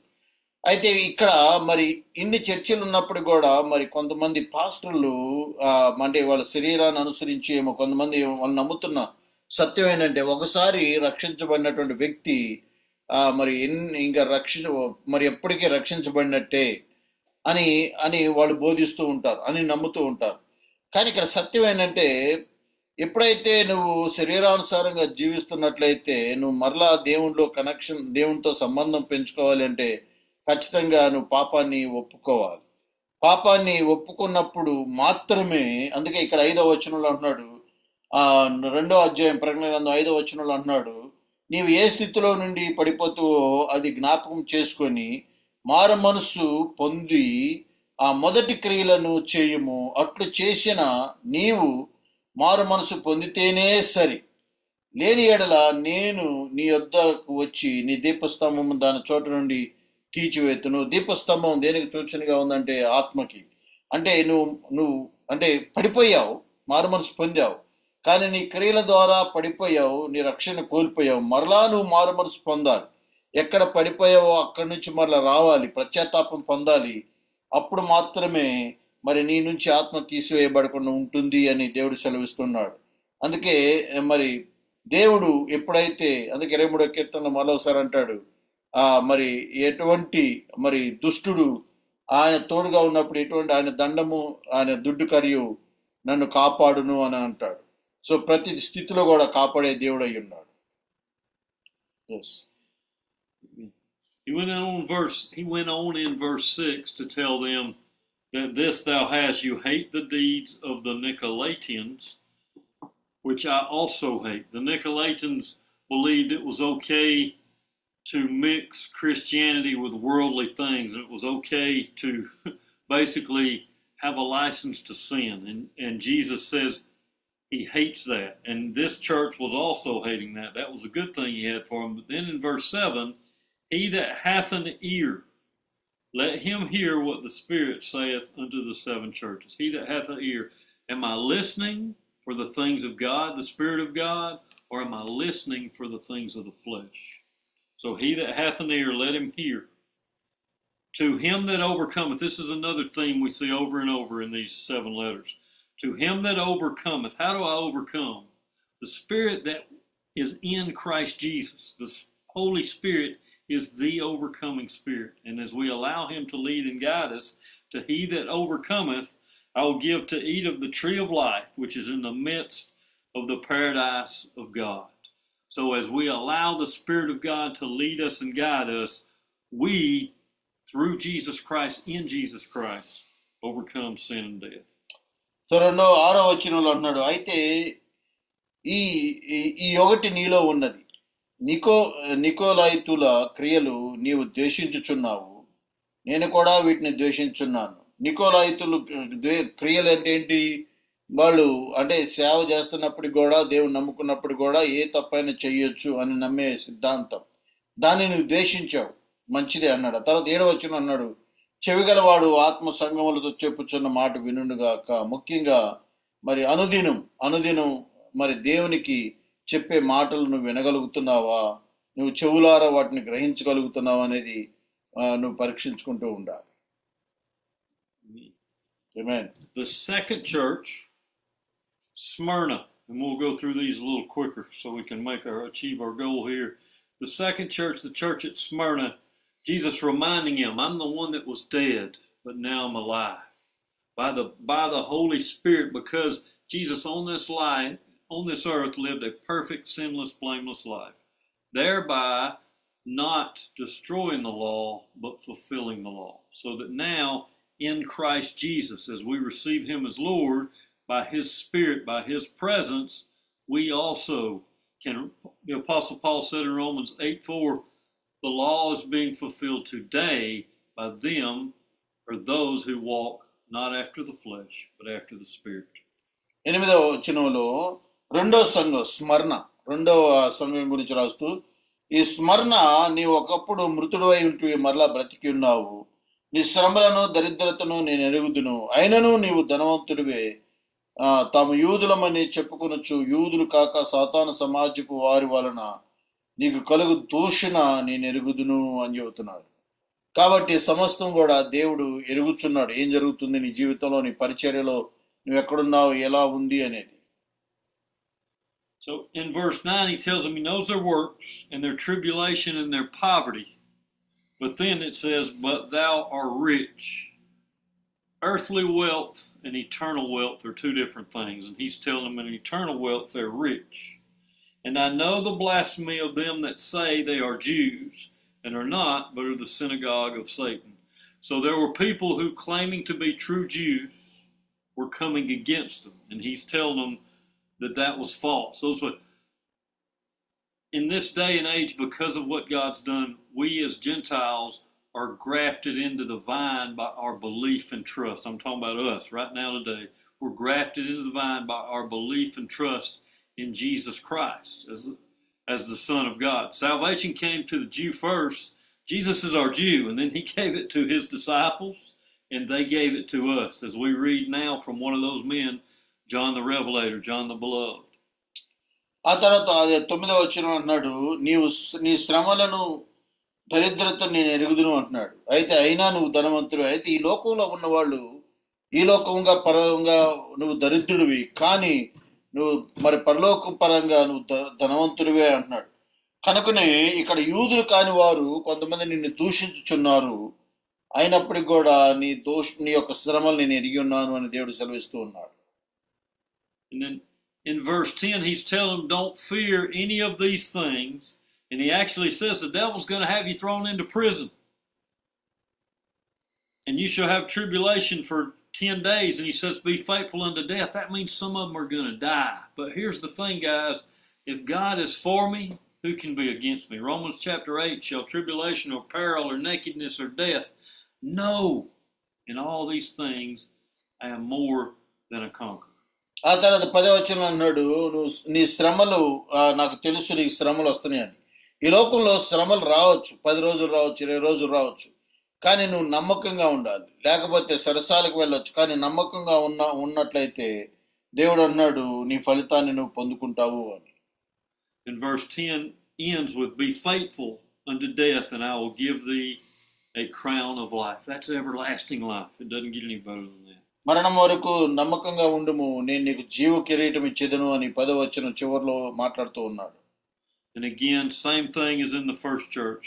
అయితే ఇక్కడ మరి ఇన్ని చర్చిలు ఉన్నప్పుడు కూడా మరి కొంతమంది పాస్టర్లు అంటే వాళ్ళ శరీరాన్ని అనుసరించి ఏమో కొంతమంది వాళ్ళు నమ్ముతున్న సత్యం ఏంటంటే, ఒకసారి రక్షించబడినటువంటి వ్యక్తి మరి మరి ఎప్పటికీ రక్షించబడినట్టే అని వాళ్ళు బోధిస్తూ ఉంటారు, అని నమ్ముతూ ఉంటారు. కానీ ఇక్కడ సత్యం ఏంటంటే, ఎప్పుడైతే నువ్వు శరీరానుసారంగా జీవిస్తున్నట్లయితే నువ్వు మరలా దేవునితో సంబంధం పెంచుకోవాలి అంటే ఖచ్చితంగా నువ్వు పాపాన్ని ఒప్పుకోవాలి. పాపాన్ని ఒప్పుకున్నప్పుడు మాత్రమే, అందుకే ఇక్కడ 5వ వచనంలో అంటున్నాడు, 2వ అధ్యాయం ప్రకటన గ్రంథం 5వ వచనంలో అంటున్నాడు, నీవు ఏ స్థితిలో నుండి పడిపోతావో అది జ్ఞాపకం చేసుకొని మారు మనస్సు పొంది ఆ మొదటి క్రియలను చేయుము. అట్లు చేసిన నీవు మారు మనసు పొందితేనే సరి, లేని ఎడల నేను నీ యొద్దకు వచ్చి నీ దీపస్తంభము దాని చోట నుండి తీర్చివేతును. దీపస్తంభం దేనికి సూచనగా ఉందంటే ఆత్మకి. అంటే నువ్వు అంటే పడిపోయావు, మారు మనసు పొందావు, కానీ నీ క్రియల ద్వారా పడిపోయావు, నీ రక్షణ కోల్పోయావు. మరలా నువ్వు మారు మనసు పొందాలి. ఎక్కడ పడిపోయావో అక్కడి నుంచి మరలా రావాలి, పశ్చాత్తాపం పొందాలి. అప్పుడు మాత్రమే మరి నీ నుంచి ఆత్మ తీసివేయబడకుండా ఉంటుంది అని దేవుడు సెలవిస్తున్నాడు. అందుకే మరి దేవుడు ఎప్పుడైతే, అందుకే 23వ కీర్తనలో మరోసారి అంటాడు, మరి ఎటువంటి మరి దుష్టుడు ఆయన తోడుగా ఉన్నప్పుడు ఎటువంటి ఆయన దండము ఆయన దుడ్డు కరియు నన్ను కాపాడును అని అంటాడు. సో ప్రతి స్థితిలో కూడా కాపాడే దేవుడు అయి ఉన్నాడు. He went on in verse 6 to tell them that this thou hast, you hate the deeds of the Nicolaitans, which I also hate. The Nicolaitans believed it was okay to mix Christianity with worldly things, and it was okay to basically have a license to sin. And Jesus says he hates that. And this church was also hating that. That was a good thing he had for them. But then in verse 7, he that hath an ear, let him hear what the Spirit saith unto the seven churches. He that hath an ear. Am I listening for the things of God, the Spirit of God, or am I listening for the things of the flesh? So he that hath an ear, let him hear. To him that overcometh, this is another theme we see over and over in these 7 letters. To him that overcometh, how do I overcome? The Spirit that is in Christ Jesus, the Holy Spirit is the overcoming Spirit. And as we allow him to lead and guide us, to he that overcometh, I will give to eat of the tree of life, which is in the midst of the paradise of God. So as we allow the Spirit of God to lead us and guide us, we, through Jesus Christ, in Jesus Christ, overcome sin and death. So 6వ వచనంలో అన్నాడు, అయితే ఈ ఒకటి నీలో ఉన్నది, నికోలాయితుల క్రియలు నీవు ద్వేషించుచున్నావు, నేను కూడా వీటిని ద్వేషించున్నాను. నికోలాయితులు క్రియలు అంటే ఏంటి? వాళ్ళు అంటే సేవ చేస్తున్నప్పుడు కూడా, దేవుని నమ్ముకున్నప్పుడు కూడా ఏ తప్పైనా చెయ్యొచ్చు అని నమ్మే సిద్ధాంతం. దాన్ని నువ్వు ద్వేషించావు, మంచిదే అన్నాడు. తర్వాత 7వ వచనం అన్నాడు, చెవిగలవాడు ఆత్మ సంగములతో చెప్పుచున్న మాట వినుగాక. ముఖ్యంగా మరి అనుదినం మరి దేవునికి చెప్పే మాటలు నువ్వు వినగలుగుతున్నావా, నువ్వు చెవులారా వాటిని గ్రహించగలుగుతున్నావా అనేది నువ్వు పరీక్షించుకుంటూ ఉండాలి. Amen. The second church, Smyrna, and we'll go through these a little quicker so we can achieve our goal here. The second church, the church at Smyrna, Jesus reminding him, I'm the one that was dead, but now I'm alive. By the Holy Spirit, because Jesus on this earth lived a perfect, sinless, blameless life, thereby not destroying the law, but fulfilling the law. So that now, in Christ Jesus, as we receive him as Lord, by his Spirit, by his presence, we also can, the Apostle Paul said in Romans 8:4, the law is being fulfilled today by them, or those who walk not after the flesh, but after the Spirit. 8వ వచనంలో రెండవ సంఘం గురించి రాస్తూ, ఈ స్మరణ, నీవు ఒకప్పుడు మృతుడు అయి ఉంటూ మరలా బ్రతికి ఉన్నావు, నీ శ్రమలను దరిద్రతను నేను ఎరుగుదును, అయినను నీవు ధనవంతుడివే, తాము యూదులమని చెప్పుకొనొచ్చు, యూదులు కాక సాతాను సమాజపు వారి వలన నీకు కలుగు దూషణ నేను ఎరుగుదును అని చెబుతున్నాడు. కాబట్టి సమస్తం కూడా దేవుడు ఎరుగుచున్నాడు, ఏం జరుగుతుంది నీ జీవితంలో, నీ పరిచర్యలో, నువ్వు ఎక్కడున్నావు, ఎలా ఉంది అనేది. So in verse 9 he tells them he knows their works and their tribulation and their poverty. But then it says, but thou art rich. Earthly wealth and eternal wealth are 2 different things. And he's telling them in eternal wealth they're rich. And I know the blasphemy of them that say they are Jews and are not, but are the synagogue of Satan. So there were people who, claiming to be true Jews, were coming against them. And he's telling them that was false. In this day and age, because of what God's done, we as Gentiles are grafted into the vine by our belief and trust. I'm talking about us right now today. We're grafted into the vine by our belief and trust in Jesus Christ as the Son of God. Salvation came to the Jew first. Jesus is our Jew, and then he gave it to his disciples, and they gave it to us, as we read now from one of those men, John the Revelator, John the Beloved. ఆ తర్వాత 9వ వచనం అన్నాడు, నీ శ్రమలను దరిద్రతను నేను ఎరుగుదును అంటున్నాడు. అయినా నువ్వు ధనవంతుడు. అయితే ఈ లోకంలో ఉన్న వాళ్ళు ఈ లోకంగా పరంగా నువ్వు దరిద్రుడివి, కానీ నువ్వు మరి పరలోకం పరంగా నువ్వు ధనవంతుడివే అంటున్నాడు. కనుకనే ఇక్కడ యూదులు కాని వారు కొంతమంది నిన్ను దూషించుచున్నారు, అయినప్పటికీ కూడా నీ యొక్క శ్రమలు నేను ఎరిగి ఉన్నాను అని దేవుడు సెలవిస్తూ ఉన్నాడు. And then in verse 10, he's telling them, don't fear any of these things. And he actually says the devil's going to have you thrown into prison. And you shall have tribulation for 10 days. And he says, be faithful unto death. That means some of them are going to die. But here's the thing, guys. If God is for me, who can be against me? Romans chapter 8, shall tribulation or peril or nakedness or death? No. In all these things, I am more than a conqueror. ఆ తర్వాత 10వ వచనంలో అన్నాడు, నీ శ్రమలు నాకు తెలుసు, నీకు శ్రమలు వస్తున్నాయని. ఈ లోకంలో శ్రమలు రావచ్చు, 10 రోజులు రావచ్చు, 20 రోజులు రావచ్చు, కానీ నువ్వు నమ్మకంగా ఉండాలి. లేకపోతే సరసాలకు వెళ్ళొచ్చు, కానీ నమ్మకంగా ఉన్నట్లయితే దేవుడు అన్నాడు నీ ఫలితాన్ని నువ్వు పొందుకుంటావు అని. And verse 10 ends with, be faithful unto death and I will give thee a crown of life. That's everlasting life. It doesn't get any better than that. మరణం వరకు నమ్మకంగా ఉండుము, నేను నీకు జీవ కిరీటం ఇచ్చేదను అని 10వ వచనం చివరిలో మాట్లాడుతూ ఉన్నాడు. And again, same thing as in the first church.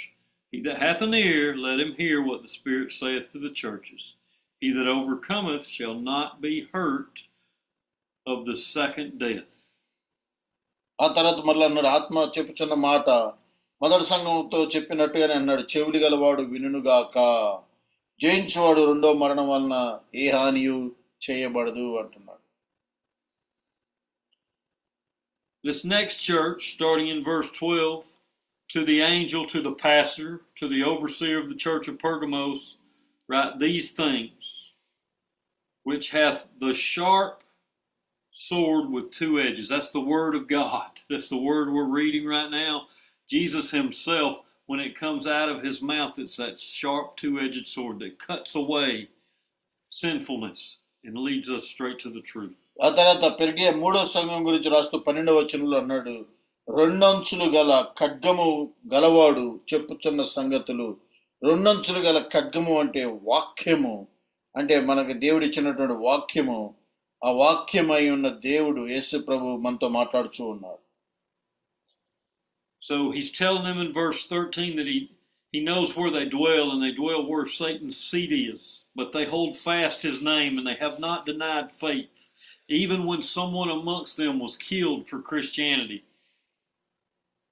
He that hath an ear, let him hear what the Spirit saith to the churches. He that overcometh shall not be hurt of the second death. ఆ తర్వాత మరలా అన్నాడు, ఆత్మ చెప్పుచున్న మాట మొదటి సంఘంతో చెప్పినట్టుగానే అన్నాడు, చెవులు గలవాడు వినుగాక, జయించువాడు రెండో మరణం వలన ఏ హానియు చేయబడదు అంటున్నాడు. This next church, starting in verse 12, to the angel, to the pastor, to the overseer of the church of Pergamos, write these things, which hath the sharp sword with 2 edges. That's the word of God. That's the word we're reading right now. Jesus himself, when it comes out of his mouth, it's that sharp 2-edged sword that cuts away sinfulness and leads us straight to the truth. ఆ తర్వాత పెరిగే 3వ సంఘం గురించి రాస్తూ 12వ వచనంలో అన్నాడు, 2 అంచులు గల ఖడ్గము గలవాడు చెప్పుచున్న సంగతులు. 2 అంచులు గల ఖడ్గము అంటే వాక్యము, అంటే మనకు దేవుడు ఇచ్చినటువంటి వాక్యము. ఆ వాక్యమై ఉన్న దేవుడు యేసు ప్రభు మనతో మాట్లాడుచూ ఉన్నాడు. So he's telling them in verse 13 that he knows where they dwell, and they dwell where Satan's seat is. But they hold fast his name, and they have not denied faith, even when someone amongst them was killed for Christianity.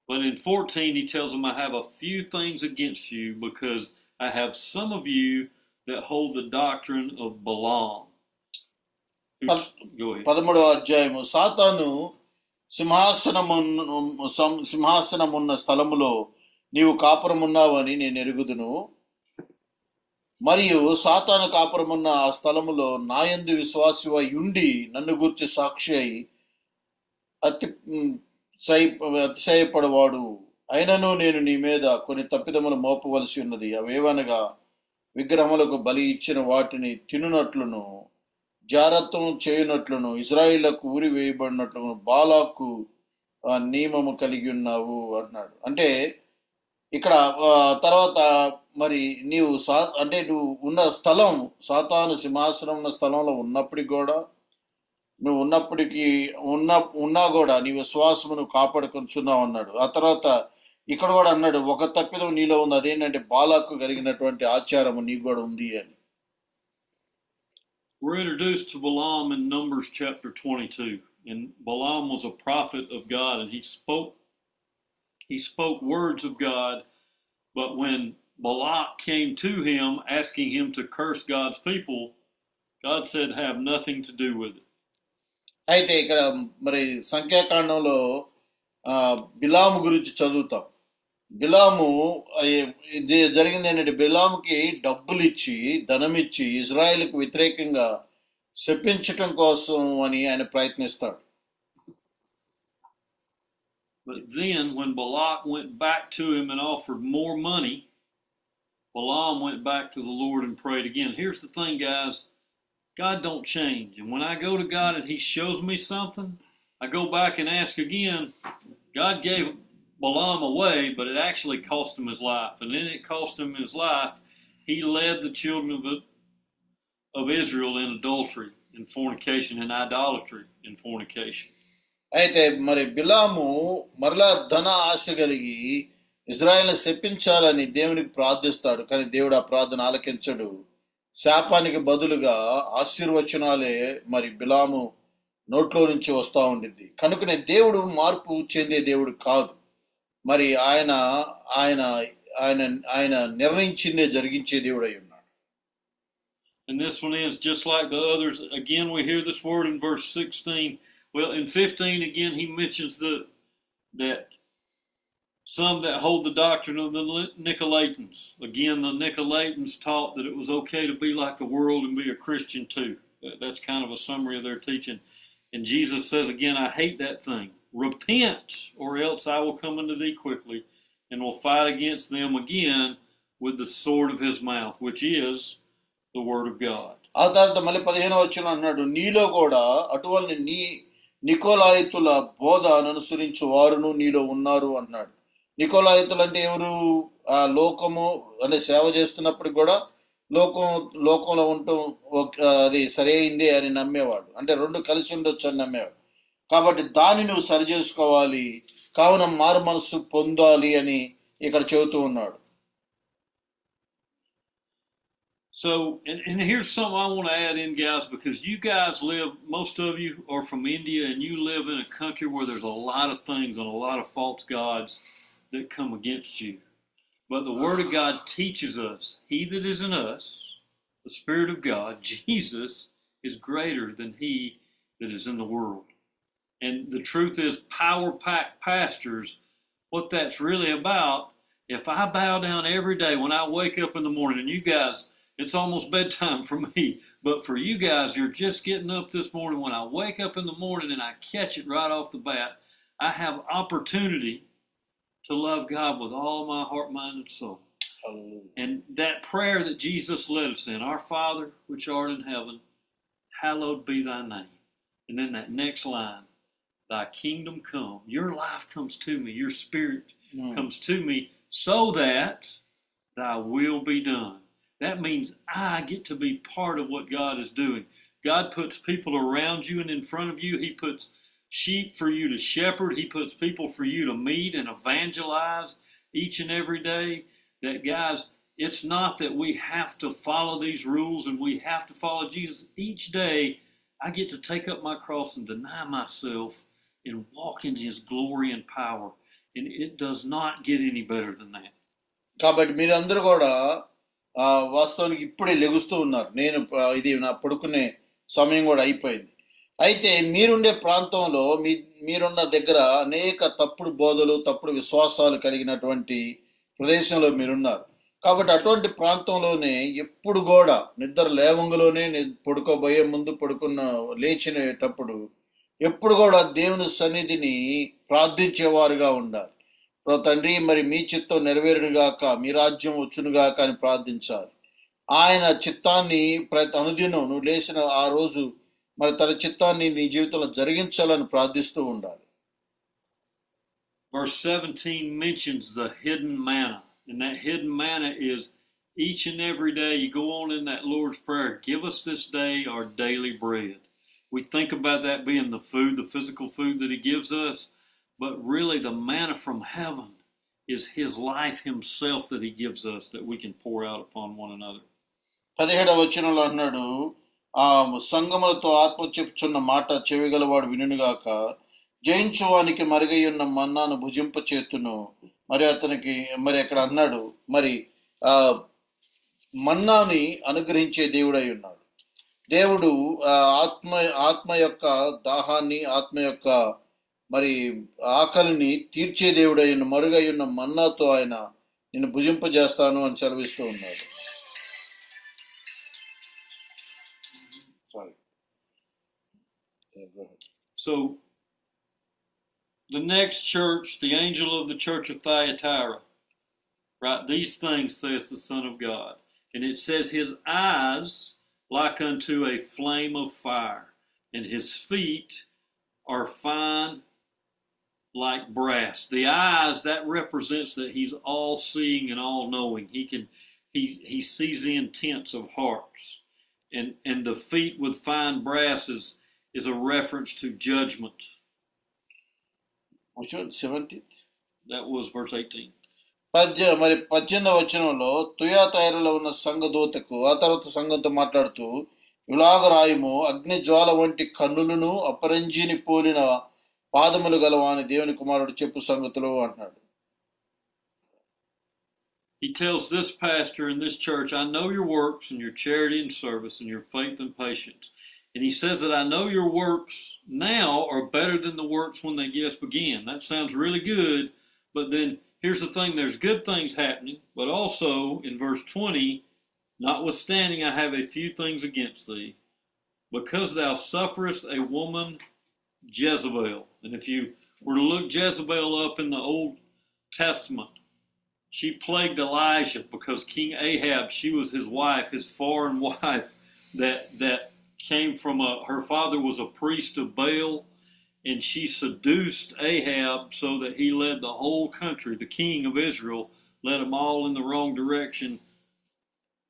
But in 14 he tells them, I have a few things against you, because I have some of you that hold the doctrine of Balaam. Go ahead. 13వ అధ్యాయము, సాతాను సింహాసనమున్న స్థలములో నీవు కాపురమున్నావని నేను ఎరుగుదును, మరియు సాతాను కాపురమున్న ఆ స్థలములో నాయందు విశ్వాసివై ఉండి నన్ను గూర్చి సాక్షి అయి అతిశయపడవాడు. అయినను నేను నీ మీద కొన్ని తప్పిదములు మోపవలసి ఉన్నది. అవేవనగా విగ్రహములకు బలి ఇచ్చిన వాటిని తినునట్లును, జారత్వం చేయనట్లును, ఇజ్రాయిలకు ఊరి వేయబడినట్లును బాలాకు నియమము కలిగి ఉన్నావు అన్నాడు. అంటే ఇక్కడ తర్వాత మరి నీవు అంటే నువ్వు ఉన్న స్థలం, సాతాను సింహాసనం ఉన్న స్థలంలో ఉన్నప్పటికి కూడా, నువ్వు ఉన్నా కూడా నీ విశ్వాసమును కాపాడుకొంచున్నావు అన్నాడు. ఆ తర్వాత ఇక్కడ కూడా అన్నాడు, ఒక తప్పిదం నీలో ఉంది, అదేంటంటే బాలాకు కలిగినటువంటి ఆచారము నీకు కూడా ఉంది అని. We're introduced to Balaam in Numbers chapter 22, and Balaam was a prophet of God, and he spoke words of God, but when Balak came to him asking him to curse God's people, God said, have nothing to do with it. అయితే ఇక్కడ మరి సంఖ్యాకాండంలో బిలాము గురించి చదువుతాం. బిలాము జరిగింది ఏంటంటే, బిలాముకి డబ్బులు ఇచ్చి ధనం ఇచ్చి ఇజ్రాయెల్కు వ్యతిరేకంగా శపించటం కోసం అని ఆయన ప్రయత్నిస్తాడు. But then when Balak went back to him and offered more money, Balaam went back to the Lord and prayed again. Here's the thing, guys. God don't change. And when I go to God and he shows me something, I go back and ask again. God gave Balaam away, but it actually cost him his life. And then it cost him his life. He led the children of Israel in adultery and fornication and idolatry and fornication. అయితే మరి బిలాము మరలా ధన ఆశ కలిగి ఇజ్రాయెల్ని శపించాలని దేవునికి ప్రార్థిస్తాడు. కానీ దేవుడు ఆ ప్రార్థన ఆలకించడు. శాపానికి బదులుగా ఆశీర్వచనాలే మరి బిలాము నోట్లో నుంచి వస్తూ ఉండిద్ది. కనుకనే దేవుడు మార్పు చెందే దేవుడు కాదు. మరి ఆయన ఆయన ఆయన ఆయన నిర్ణయించిందే జరిగించే దేవుడు అయి ఉన్నాడు. And this one is just like the others. Again, we hear this word in verse 16. Well, in 15, again, he mentions that some that hold the doctrine of the Nicolaitans. Again, the Nicolaitans taught that it was okay to be like the world and be a Christian too. That's kind of a summary of their teaching. And Jesus says again, I hate that thing. Repent, or else I will come unto thee quickly and will fight against them again with the sword of his mouth, which is the word of God. ఆ తర్వాత మళ్ళీ 15వ వచనం అన్నాడు, నీలో కూడా అటువంటి నికోలాయితుల బోధ అనుసరించు వారును నీలో ఉన్నారు అన్నాడు. నికోలాయితులు అంటే ఎవరు? ఆ లోకము అంటే సేవ చేస్తున్నప్పటికి కూడా లోకంలో ఉంటూ అది సరైందే అని నమ్మేవాడు. అంటే రెండు కలిసి ఉండొచ్చు అని నమ్మేవాడు. కాబట్టి దాన్ని నువ్వు సరి చేసుకోవాలి, కావున మారు మనస్సు పొందాలి అని ఇక్కడ చెబుతూ ఉన్నాడు. So, and here's something I want to add in, guys, because you guys live, most of you are from India, and you live in a country where there's a lot of things and a lot of false gods that come against you. But the Word of God teaches us, he that is in us, the Spirit of God, Jesus, is greater than he that is in the world. And the truth is, power-packed pastors, what that's really about, if I bow down every day when I wake up in the morning, and you guys, it's almost bedtime for me, but for you guys, you're just getting up this morning. When I wake up in the morning and I catch it right off the bat, I have opportunity to love God with all my heart, mind, and soul. Hallelujah. And that prayer that Jesus led us in, our Father which art in heaven, hallowed be thy name. And then that next line, thy kingdom come. Your life comes to me. Your spirit comes to me so that thy will be done. That means I get to be part of what God is doing. God puts people around you and in front of you. He puts sheep for you to shepherd. He puts people for you to meet and evangelize each and every day. That, guys, it's not that we have to follow these rules and we have to follow Jesus. Each day, I get to take up my cross and deny myself and walk in his glory and power. And it does not get any better than that. కాబట్టి మీరందరూ కూడా వాస్తవానికి ఇప్పుడే లెగుస్తూ ఉన్నారు. నేను ఇది నా పడుకునే సమయం కూడా అయిపోయింది. అయితే మీరుండే ప్రాంతంలో మీరున్న దగ్గర అనేక తప్పుడు బోధలు, తప్పుడు విశ్వాసాలు కలిగినటువంటి ప్రదేశంలో మీరున్నారు. కాబట్టి అటువంటి ప్రాంతంలోనే ఎప్పుడు కూడా నిద్ర లేవంగలోనే పడుకోబోయే ముందు లేచినప్పుడు ఎప్పుడు కూడా దేవుని సన్నిధిని ప్రార్థించేవారుగా ఉండాలి. తండ్రి, మరి మీ చిత్తం నెరవేరునుగాక, మీ రాజ్యం వచ్చునుగాక అని ప్రార్థించాలి. ఆయన చిత్తాన్ని ప్రతి అనుదినం నువ్వు లేచిన ఆ రోజు మరి తన చిత్తాన్ని నీ జీవితంలో జరిగించాలని ప్రార్థిస్తూ ఉండాలి. Verse 17 mentions the hidden manna, and that hidden manna is each and every day you go on in that Lord's Prayer, give us this day our daily bread. We think about that being the food, the physical food that he gives us, but really the manna from heaven is his life himself that he gives us that we can pour out upon one another. 17వ వచనంలో అన్నాడు, ఆ సంగములతో ఆత్మ చెప్పుచున్న మాట చెవిగలవాడు వినుగాక, జయించువానికి మరుగై ఉన్న మన్నాను భుజింపచేతును. మరి అతనికి మరి అక్కడ అన్నాడు, మరి మన్నాని అనుగ్రహించే దేవుడై ఉన్నాడు. దేవుడు ఆత్మ యొక్క దాహాన్ని, ఆత్మ యొక్క మరి ఆకలిని తీర్చే దేవుడై ఉన్న మరుగై ఉన్న మన్నాతో ఆయన నిన్ను భుజింపజేస్తాను అని సెలవిస్తూ ఉన్నాడు. So the next church, the angel of the church of Thyatira, right? These things saith the Son of God. And it says his eyes like unto a flame of fire, and his feet are fine like brass. The eyes, that represents that he's all seeing and all knowing. He sees the intents of hearts. and the feet with fine brass is a reference to judgment. Which one? 17th? That was verse 18. మరి 18వ వచనంలో తుయాతైరలో ఉన్న సంఘ దూతకు ఆ తర్వాత సంఘంతో మాట్లాడుతూ ఇలాగ రాయము, అగ్ని జ్వాల వంటి కన్నులను అపరంజిని పోలిన పాదములు గలవాని దేవుని కుమారుడు చెప్పు సంగతులు అంటున్నాడు. He tells this pastor in this church, I know your works and your charity and service and your faith and patience. And he says that I know your works now are better than the works when they just began. That sounds really good, but then here's the thing, there's good things happening, but also in verse 20, notwithstanding I have a few things against thee, because thou sufferest a woman Jezebel. And if you were to look Jezebel up in the Old Testament, she plagued Elijah because King Ahab, she was his wife, his foreign wife, that came from her father was a priest of Baal, and she seduced Ahab so that he led the whole country, the king of Israel, led them all in the wrong direction.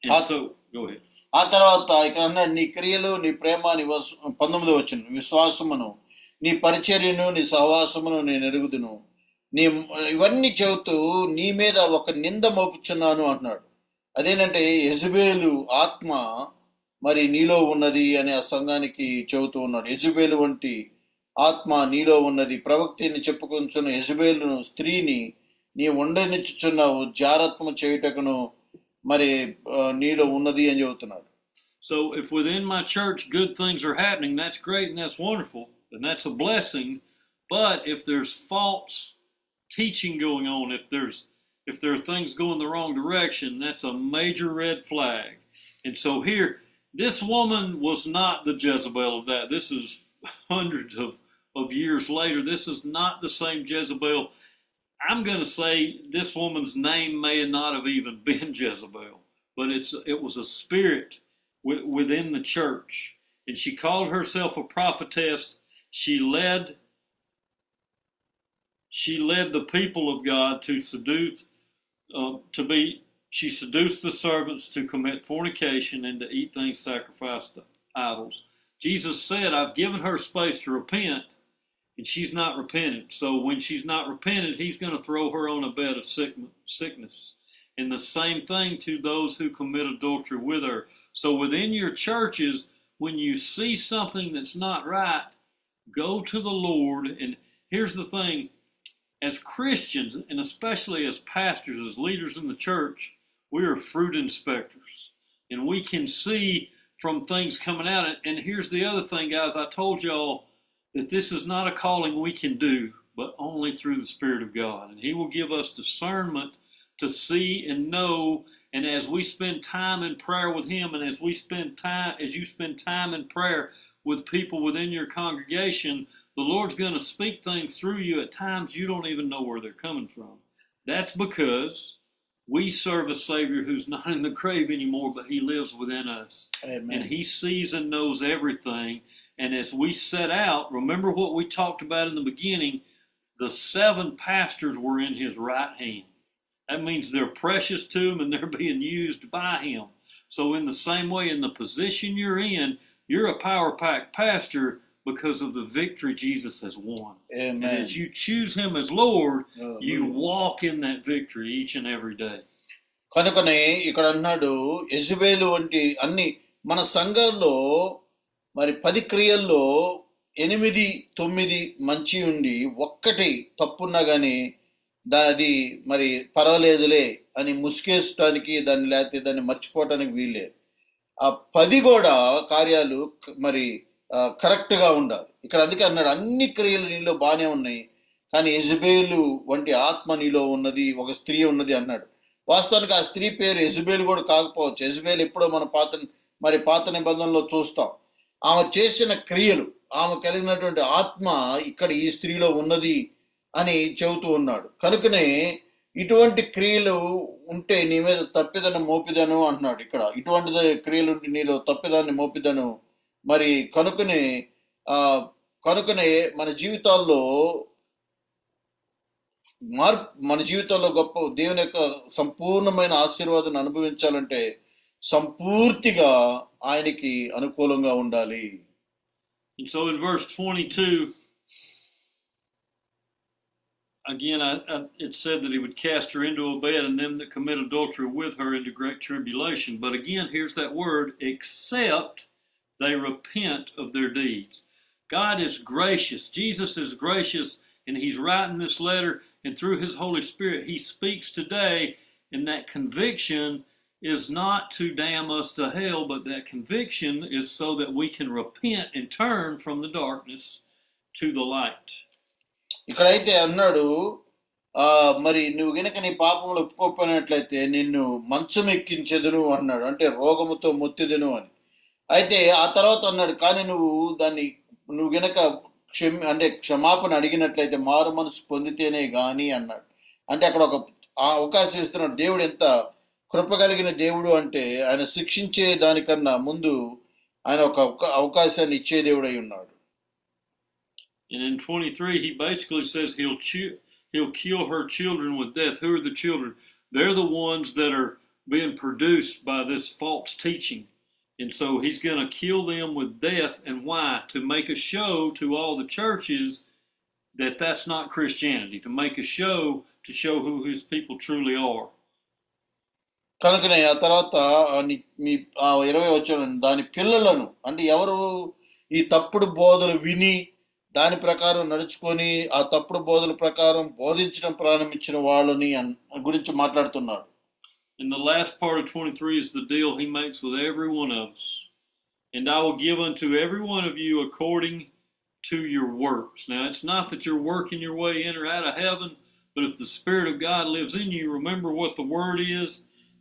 And so, go ahead. ఆ తర్వాత ఇక్కడ అన్నాడు, నీ క్రియలు నీ ప్రేమ నీ 19వ వచనం, విశ్వాసమును నీ పరిచర్యను నీ సహవాసమును నేను ఎరుగుదును, నీ ఇవన్నీ చెబుతూ నీ మీద ఒక నింద మోపుచున్నాను అంటున్నాడు. అదేంటంటే యెజబేలు ఆత్మ మరి నీలో ఉన్నది అని ఆ సంఘానికి చెబుతూ ఉన్నాడు. యెజబేలు వంటి ఆత్మ నీలో ఉన్నది, ప్రవక్తిని చెప్పుకొంచున్న యెజబేలును స్త్రీని నీ ఉండనిచ్చుచున్నావు, జారత్వము చేయుటకును మరి నీలో ఉన్నది అని చెబుతున్నాడు. So if within my church good things are happening, that's great and that's wonderful and that's a blessing. But if there's false teaching going on, if there are things going the wrong direction, that's a major red flag. And so here, this woman was not the Jezebel of that. This is hundreds of years later. This is not the same Jezebel. I'm going to say this woman's name may not have even been Jezebel, but it was a spirit within the church. And she called herself a prophetess. She led the people of God to seduce, she seduced the servants to commit fornication and to eat things sacrificed to idols. Jesus said, I've given her space to repent, and she's not repented. So when she's not repented, he's going to throw her on a bed of sickness. And the same thing to those who commit adultery with her. So within your churches, when you see something that's not right, go to the Lord. And here's the thing, as Christians, and especially as pastors, as leaders in the church, we are fruit inspectors. And we can see from things coming out. And here's the other thing, guys, I told y'all that this is not a calling we can do, but only through the Spirit of God. And he will give us discernment to see and know. And as we spend time in prayer with him, and as you spend time in prayer with people within your congregation, the Lord's going to speak things through you at times you don't even know where they're coming from. That's because we serve a Savior who's not in the grave anymore, but he lives within us. Amen. And he sees and knows everything. And as we set out, remember what we talked about in the beginning, the 7 pastors were in his right hand. That means they're precious to him and they're being used by him. So in the same way, in the position you're in, you're a power-packed pastor because of the victory Jesus has won. Amen. And as you choose him as Lord, you walk in that victory each and every day. కనుకనే ఇక్కడ అన్నాడు, యెజబేలు వంటి అన్ని మన సంఘంలో మరి 10 క్రియల్లో 8, 9 మంచి ఉండి ఒక్కటి తప్పున్నా గాని అది మరి పర్వాలేదులే అని ముసుకేసడానికి దాన్ని లేకపోతే దాన్ని మర్చిపోవటానికి వీలే. ఆ 10 కూడా కార్యాలు మరి కరెక్ట్ గా ఉండాలి. ఇక్కడ అందుకే అన్నాడు, అన్ని క్రియలు నీలో బాగానే ఉన్నాయి, కానీ యెజబేలు వంటి ఆత్మ నీలో ఉన్నది, ఒక స్త్రీ ఉన్నది అన్నాడు. వాస్తవానికి ఆ స్త్రీ పేరు యెజబేలు కూడా కాకపోవచ్చు. యెజబేలు ఎప్పుడో మన పాత నిబంధనలో చూస్తాం. ఆమె చేసిన క్రియలు, ఆమె కలిగినటువంటి ఆత్మ ఇక్కడ ఈ స్త్రీలో ఉన్నది అని చెబుతూ ఉన్నాడు. కనుకనే ఇటువంటి క్రియలు ఉంటే నీ మీద తప్పిదను మోపిదను అంటున్నాడు. ఇక్కడ ఇటువంటి క్రియలు ఉంటే నీలో తప్పిదాన్ని మోపిదను. మరి కనుకనే మన జీవితాల్లో మన జీవితంలో గొప్ప దేవుని యొక్క సంపూర్ణమైన ఆశీర్వాదాన్ని అనుభవించాలంటే సంపూర్తిగా ఆయనకి అనుకూలంగా ఉండాలి. And so in verse 22, again, it said that he would cast her into a bed and them that commit adultery with her into great tribulation. But again, here's that word, except they repent of their deeds. God is gracious. Jesus is gracious, and he's writing this letter, and through his Holy Spirit, he speaks today, and that conviction is not to damn us to hell, but that conviction is so that we can repent and turn from the darkness to the light. ఇక్కడైతే అన్నాడు, మరి నువ్వు గనక నీ పాపములు ఒప్పుకోకపోయినట్లయితే నిన్ను మంచం ఎక్కించెదను అన్నాడు, అంటే రోగముతో మొత్తిదెను అని. అయితే ఆ తర్వాత అన్నాడు, కానీ నువ్వు గనక అంటే క్షమాపణ అడిగినట్లయితే మారు మనసు పొందితేనే గాని అన్నాడు. అంటే అక్కడ ఒక అవకాశం ఇస్తున్నాడు. దేవుడు ఎంత కృప కలిగిన దేవుడు అంటే ఆయన శిక్షించే దానికన్నా ముందు ఆయన ఒక అవకాశాన్ని ఇచ్చే దేవుడు అయి ఉన్నాడు. And in 23, he basically says he'll kill her children with death. Who are the children? They're the ones that are being produced by this false teaching. And so he's going to kill them with death. And why? To make a show to all the churches that that's not Christianity. To make a show to show who his people truly are. కనుకనే ఆ తర్వాత మీ 20 వచ్చిన దాని పిల్లలను, అంటే ఎవరు ఈ తప్పుడు బోధలు విని దాని ప్రకారం నడుచుకొని ఆ తప్పుడు బోధల ప్రకారం బోధించడం ప్రారంభించిన వాళ్ళని గురించి మాట్లాడుతున్నాడు. And the last part of 23 is the deal he makes with every one of us. And I will give unto every one of you according to your works. Now, it's not that you're working your way in or out of heaven, but if the Spirit of God lives in you, remember what the word is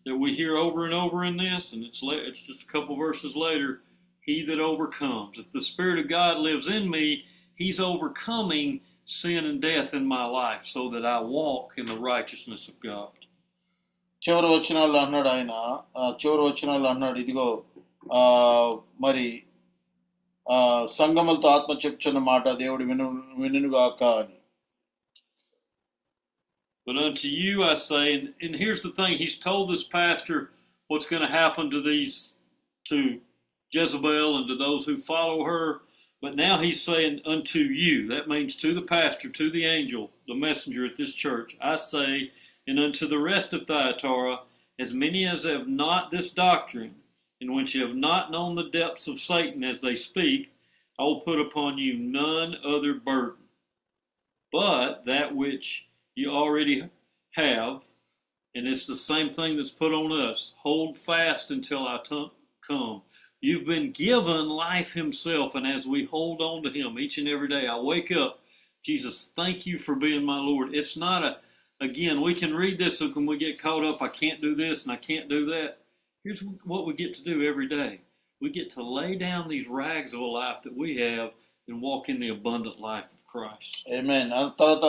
that we hear over and over in this, and it's just a couple verses later, he that overcomes. If the Spirit of God lives in me, he's overcoming sin and death in my life so that I walk in the righteousness of God. చివరి వచనాల్లో అన్నాడు, ఇదిగో మరి సంగములతో ఆత్మ చెప్పుచున్న మాట దేవుడు వినుగాక అని. But unto you I say, and here's the thing, he's told this pastor what's going to happen to Jezebel and to those who follow her. But now he's saying unto you, that means to the pastor, to the angel, the messenger at this church, I say, and unto the rest of Thyatira, as many as have not this doctrine, and which have not known the depths of Satan as they speak, I will put upon you none other burden, but that which you already have, and it's the same thing that's put on us. Hold fast until I come. You've been given life himself, and as we hold on to him each and every day, I wake up, Jesus, thank you for being my Lord. It's not again, we can read this so when we get caught up, I can't do this and I can't do that. Here's what we get to do every day. We get to lay down these rags of a life that we have and walk in the abundant life of Christ. Amen. తర్వాత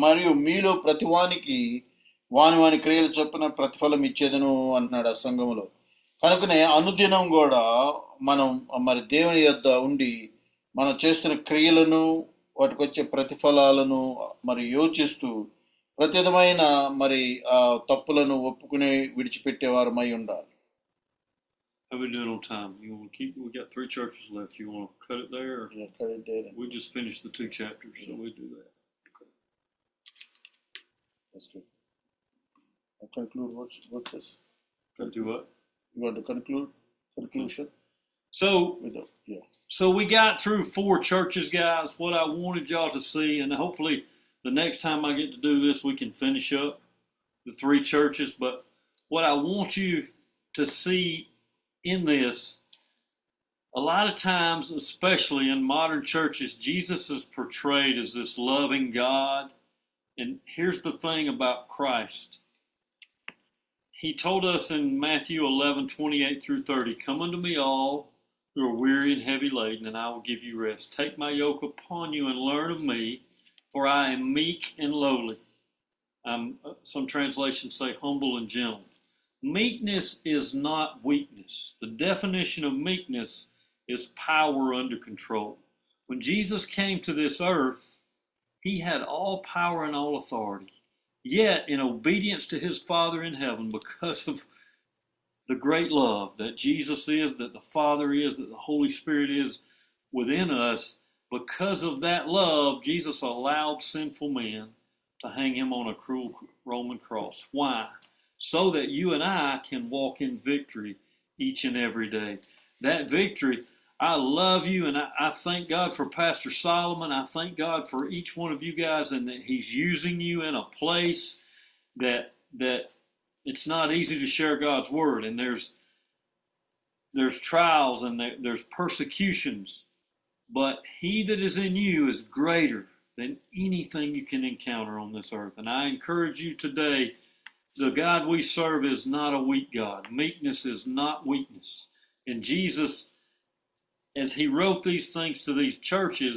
మరియు మీలో ప్రతివానికి వాని క్రియలు చొప్పున ప్రతిఫలం ఇచ్చేదను అంటున్నాడు ఆ సంఘములో. కనుకనే అనుదినం కూడా మనం మరి దేవుని యొద్ద ఉండి మనం చేస్తున్న క్రియలను వాటికి వచ్చే ప్రతిఫలాలను మరి యోచిస్తూ ప్రతి విధమైన మరి తప్పులను ఒప్పుకుని విడిచిపెట్టేవారమై ఉండాలి. How are we doing on time? You want to keep? We got 3 churches left. You want to cut it there? Or Yeah, cut it there. We just finished the 2 chapters, so we do that. Okay. That's good. I'll conclude. What's this? Do what? You want to conclusion? So we got through 4 churches, guys. What I wanted y'all to see, and hopefully the next time I get to do this, we can finish up the 3 churches. But what I want you to see in this, a lot of times, especially in modern churches, Jesus is portrayed as this loving God. And here's the thing about Christ. He told us in Matthew 11:28 through 30, come unto me all who are weary and heavy laden, and I will give you rest. Take my yoke upon you and learn of me, for I am meek and lowly. Some translations say humble and gentle. Meekness is not weakness. The definition of meekness is power under control. When Jesus came to this earth, he had all power and all authority. Yet, in obedience to his Father in heaven, because of the great love that Jesus is, that the Father is, that the Holy Spirit is within us. Because of that love, Jesus allowed sinful men to hang him on a cruel Roman cross. Why? So that you and I can walk in victory each and every day. That victory, I love you, and I thank God for Pastor Solomon. I thank God for each one of you guys, and that he's using you in a place that it's not easy to share God's word, and there's trials and there's persecutions, but he that is in you is greater than anything you can encounter on this earth. And I encourage you today, the God we serve is not a weak God. Meekness is not weakness. And Jesus, as he wrote these things to these churches,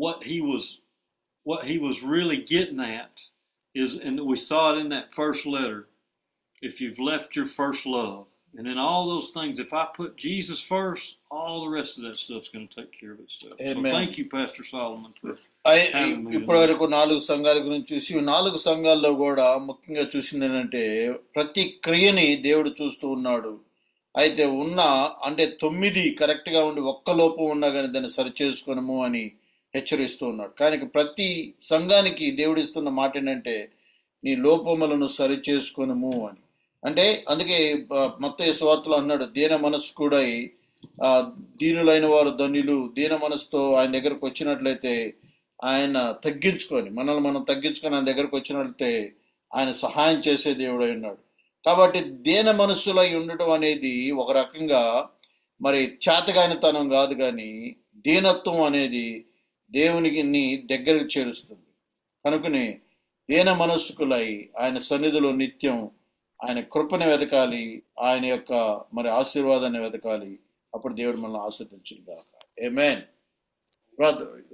what he was really getting at is, and we saw it in that first letter, if you've left your first love. And in all those things, if I put Jesus first, all the rest of that stuff's going to take care of itself. Amen. So thank you, Pastor Solomon, for having me. ఇప్పటి వరకు 4 సంఘాల గురించి చూసి 4 సంఘాల్లో కూడా ముఖ్యంగా చూసింది ఏంటంటే ప్రతి క్రియని దేవుడు చూస్తూ ఉన్నాడు. అయితే అంటే 9 కరెక్ట్ గా ఉండి ఒక్క లోపం ఉన్నా కానీ దాన్ని సరి చేసుకోనము అని హెచ్చరిస్తూ ఉన్నాడు. కానీ ప్రతి సంఘానికి దేవుడు ఇస్తున్న మాట ఏంటంటే నీ లోపములను సరి చేసుకోనము అని. అంటే అందుకే మత్తయి సువార్తలో అన్నాడు, దీన మనస్సు కూడా దీనులైన వారు ధన్యులు. దీన మనసుతో ఆయన దగ్గరకు వచ్చినట్లయితే ఆయన మనల్ని మనం తగ్గించుకొని ఆయన దగ్గరకు వచ్చినట్లయితే ఆయన సహాయం చేసే దేవుడు అయి ఉన్నాడు. కాబట్టి దీన మనస్సులో ఉండటం అనేది ఒక రకంగా మరి చేతగానితనం కాదు, కానీ దీనత్వం అనేది దేవునికి దగ్గరకు చేరుస్తుంది. కనుకనే దీన మనస్సుకులై ఆయన సన్నిధిలో నిత్యం ఆయన కృపని వెతకాలి, ఆయన యొక్క మరి ఆశీర్వాదాన్ని వెతకాలి. అప్పుడు దేవుడు మనల్ని ఆశీర్వదించును గాక. ఆమేన్.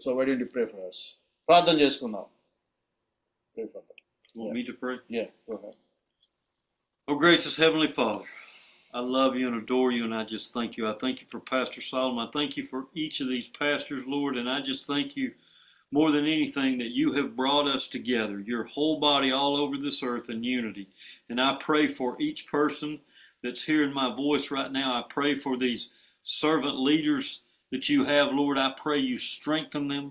So why don't you pray for us? ప్రార్థన చేసుకుందాం. Pray for us. Want me to pray? Yeah, go ahead. Oh, gracious Heavenly Father, I love you and adore you, and I just thank you. I thank you for Pastor Solomon. I thank you for each of these pastors, Lord, and I just thank you more than anything that you have brought us together, your whole body all over this earth in unity. And I pray for each person that's hearing my voice right now. I pray for these servant leaders that you have, Lord. I pray you strengthen them.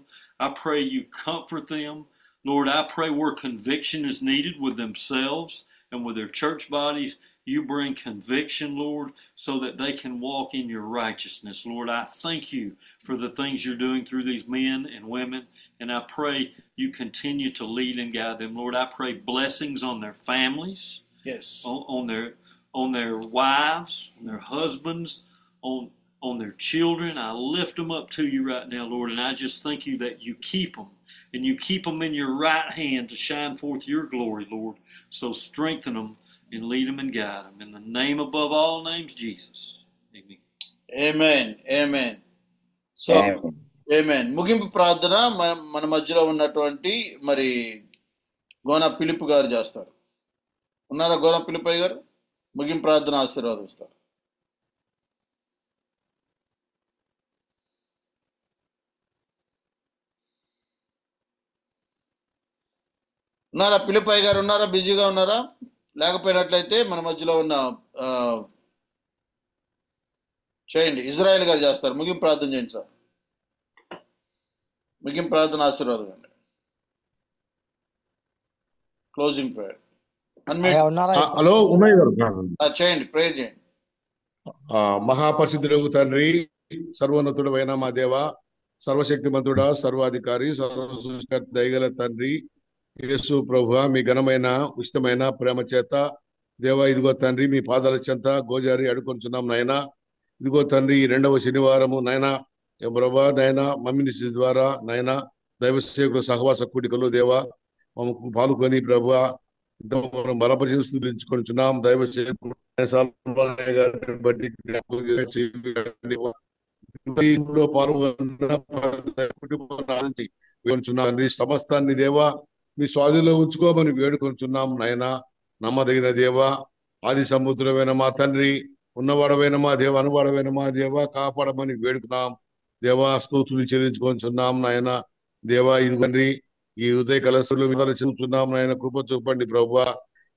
I pray you comfort them. Lord, I pray where conviction is needed with themselves and with their church bodies, you bring conviction, Lord, so that they can walk in your righteousness. Lord, I thank you for the things you're doing through these men and women, and I pray you continue to lead and guide them. Lord, I pray blessings on their families, Yes, on their wives, on their husbands, on their children. I lift them up to you right now, Lord, and I just thank you that you keep them, and you keep them in your right hand to shine forth your glory, Lord. So strengthen them and lead them and guide them. In the name above all names, Jesus. Amen. Amen. Amen. So, Amen. ముగింపు ప్రార్థన మన మధ్యలో ఉన్నటువంటి మరి గోన పిలుపు గారు చేస్తారు. ఉన్నారా గోన పిలుపయ్య గారు? ముగింపు ప్రార్థన ఆశీర్వాదిస్తారు. ఉన్నారా పిలుపయ్య గారు? ఉన్నారా? బిజీగా ఉన్నారా? లేకపోయినట్లయితే మన మధ్యలో ఉన్న చేయండి, ఇజ్రాయెల్ గారు చేస్తారు. ముగింపు ప్రార్థన చేయండి సార్. ముగింపు ప్రార్థన ఆశీర్వాదం అండి. Closing prayer. హలో ఉమయ్య గారు చేయండి, ప్రేయర్ చేయండి. మహాపరిశుద్ధుడు తండ్రి, సర్వోన్నతుడు అయిన మా దేవ, సర్వశక్తిమంతుడా, సర్వాధికారి, సర్వసృష్టికర్త, దయగల తండ్రి యేసు ప్రభువా, మీ ఘనమైన ఉచితమైన ప్రేమ చేత దేవ ఇదిగో తండ్రి మీ పాదాల చెంత గోజారి అడుకొంచున్నాం నాయన. ఇదిగో తండ్రి ఈ 2వ శనివారము నాయన ప్రభా నాయన మమ్మినిసి ద్వారా నాయన దైవ సేవకుల సహవాస కూడికలు దేవ మమ్మకు పాల్గొని ప్రభా బలపరిచుకుంటున్నాం. దైవ సేవకులు పాల్గొని సమస్తాన్ని దేవా మీ స్వాధీనంలో ఉంచుకోమని వేడుకొంచున్నాం నాయన. నమ్మదగిన దేవ, ఆది సముద్రమైన మా తండ్రి, ఉన్నవాడమైన మా దేవ, అనువాడమైన మా దేవ, కాపాడమని వేడుకున్నాం దేవా. స్తోత్రులు చెల్లించుకొంచున్నాం నాయన. దేవా ఇది తండ్రి ఈ ఉదయ కలశలు చెల్లుచున్నాం నాయన. కృప చూపండి ప్రభువా.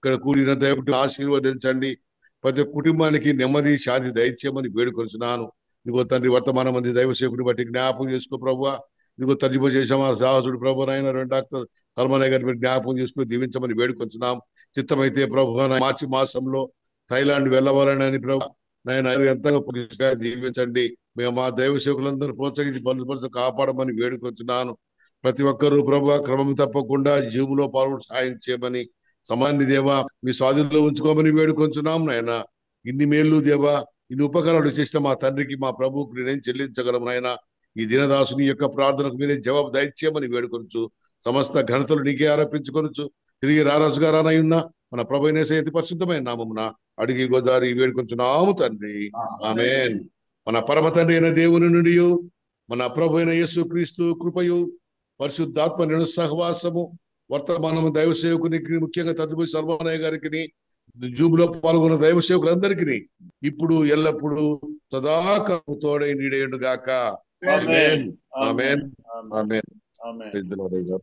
ఇక్కడ కూడిన దైవకుడిని ఆశీర్వదించండి. ప్రతి కుటుంబానికి నెమ్మది శాంతి దయచేయమని వేడుకొంచున్నాను. ఇదిగో తండ్రి వర్తమాన మంది దైవ సేవకుని బట్టి జ్ఞాపకం చేసుకో ప్రభువా. ఇదిగో తర్జుమా చేసాం ఆ సాహసుడు ప్రభు నాయన డాక్టర్ కల్మనయ్య గారిని జ్ఞాపకం చేసుకుని దీవించమని వేడుకొంచున్నాం. చిత్తమైతే ప్రభు మార్చి మాసంలో థైలాండ్ వెళ్ళవాలని ప్రభు నాయన ఎంతగా దీవించండి. మేము మా దైవ సేవకులందరూ ప్రోత్సహించి బలపరుచు కాపాడమని వేడుకొంచున్నాను. ప్రతి ఒక్కరూ ప్రభు క్రమం తప్పకుండా జీవులో పాల్గొని సాయం చేయమని సమాన్ని దేవా మీ స్వాధీనంలో ఉంచుకోమని వేడుకొంచున్నాం. నాయన ఇన్ని మేళ్ళు దేవా, ఇన్ని ఉపకారాలు చేసిన మా తండ్రికి మా ప్రభువుకు నేనేం చెల్లించగలం నాయన. ఈ దినదాసుని యొక్క ప్రార్థనకు మీరే జవాబు దయచేయమని వేడుకొనొచ్చు. సమస్త ఘనతలు నీకే ఆరోపించుకొనొచ్చు. తిరిగి రారాజుగా రానయ్యున్న మన ప్రభు యేసు పరిశుద్ధమైన నామమున అడిగి గోదారి వేడుకొంచున్నాము తండ్రి. ఆమేన్. మన పరమ తండ్రి అయిన దేవుని నుండి మన ప్రభు అయిన యేసు క్రీస్తు కృపయు పరిశుద్ధాత్మ సహవాసము వర్తమానము దైవ సేవకునికి ముఖ్యంగా తదుపరి సర్వనయ్య గారికి జూబులో పాల్గొన్న దైవ సేవకులందరికీ ఇప్పుడు ఎల్లప్పుడూ సదాకాలము తోడై నీడేయుడుగాక. ఆమేన్. ఆమేన్. ఆమేన్. ఆమేన్. ఆమేన్.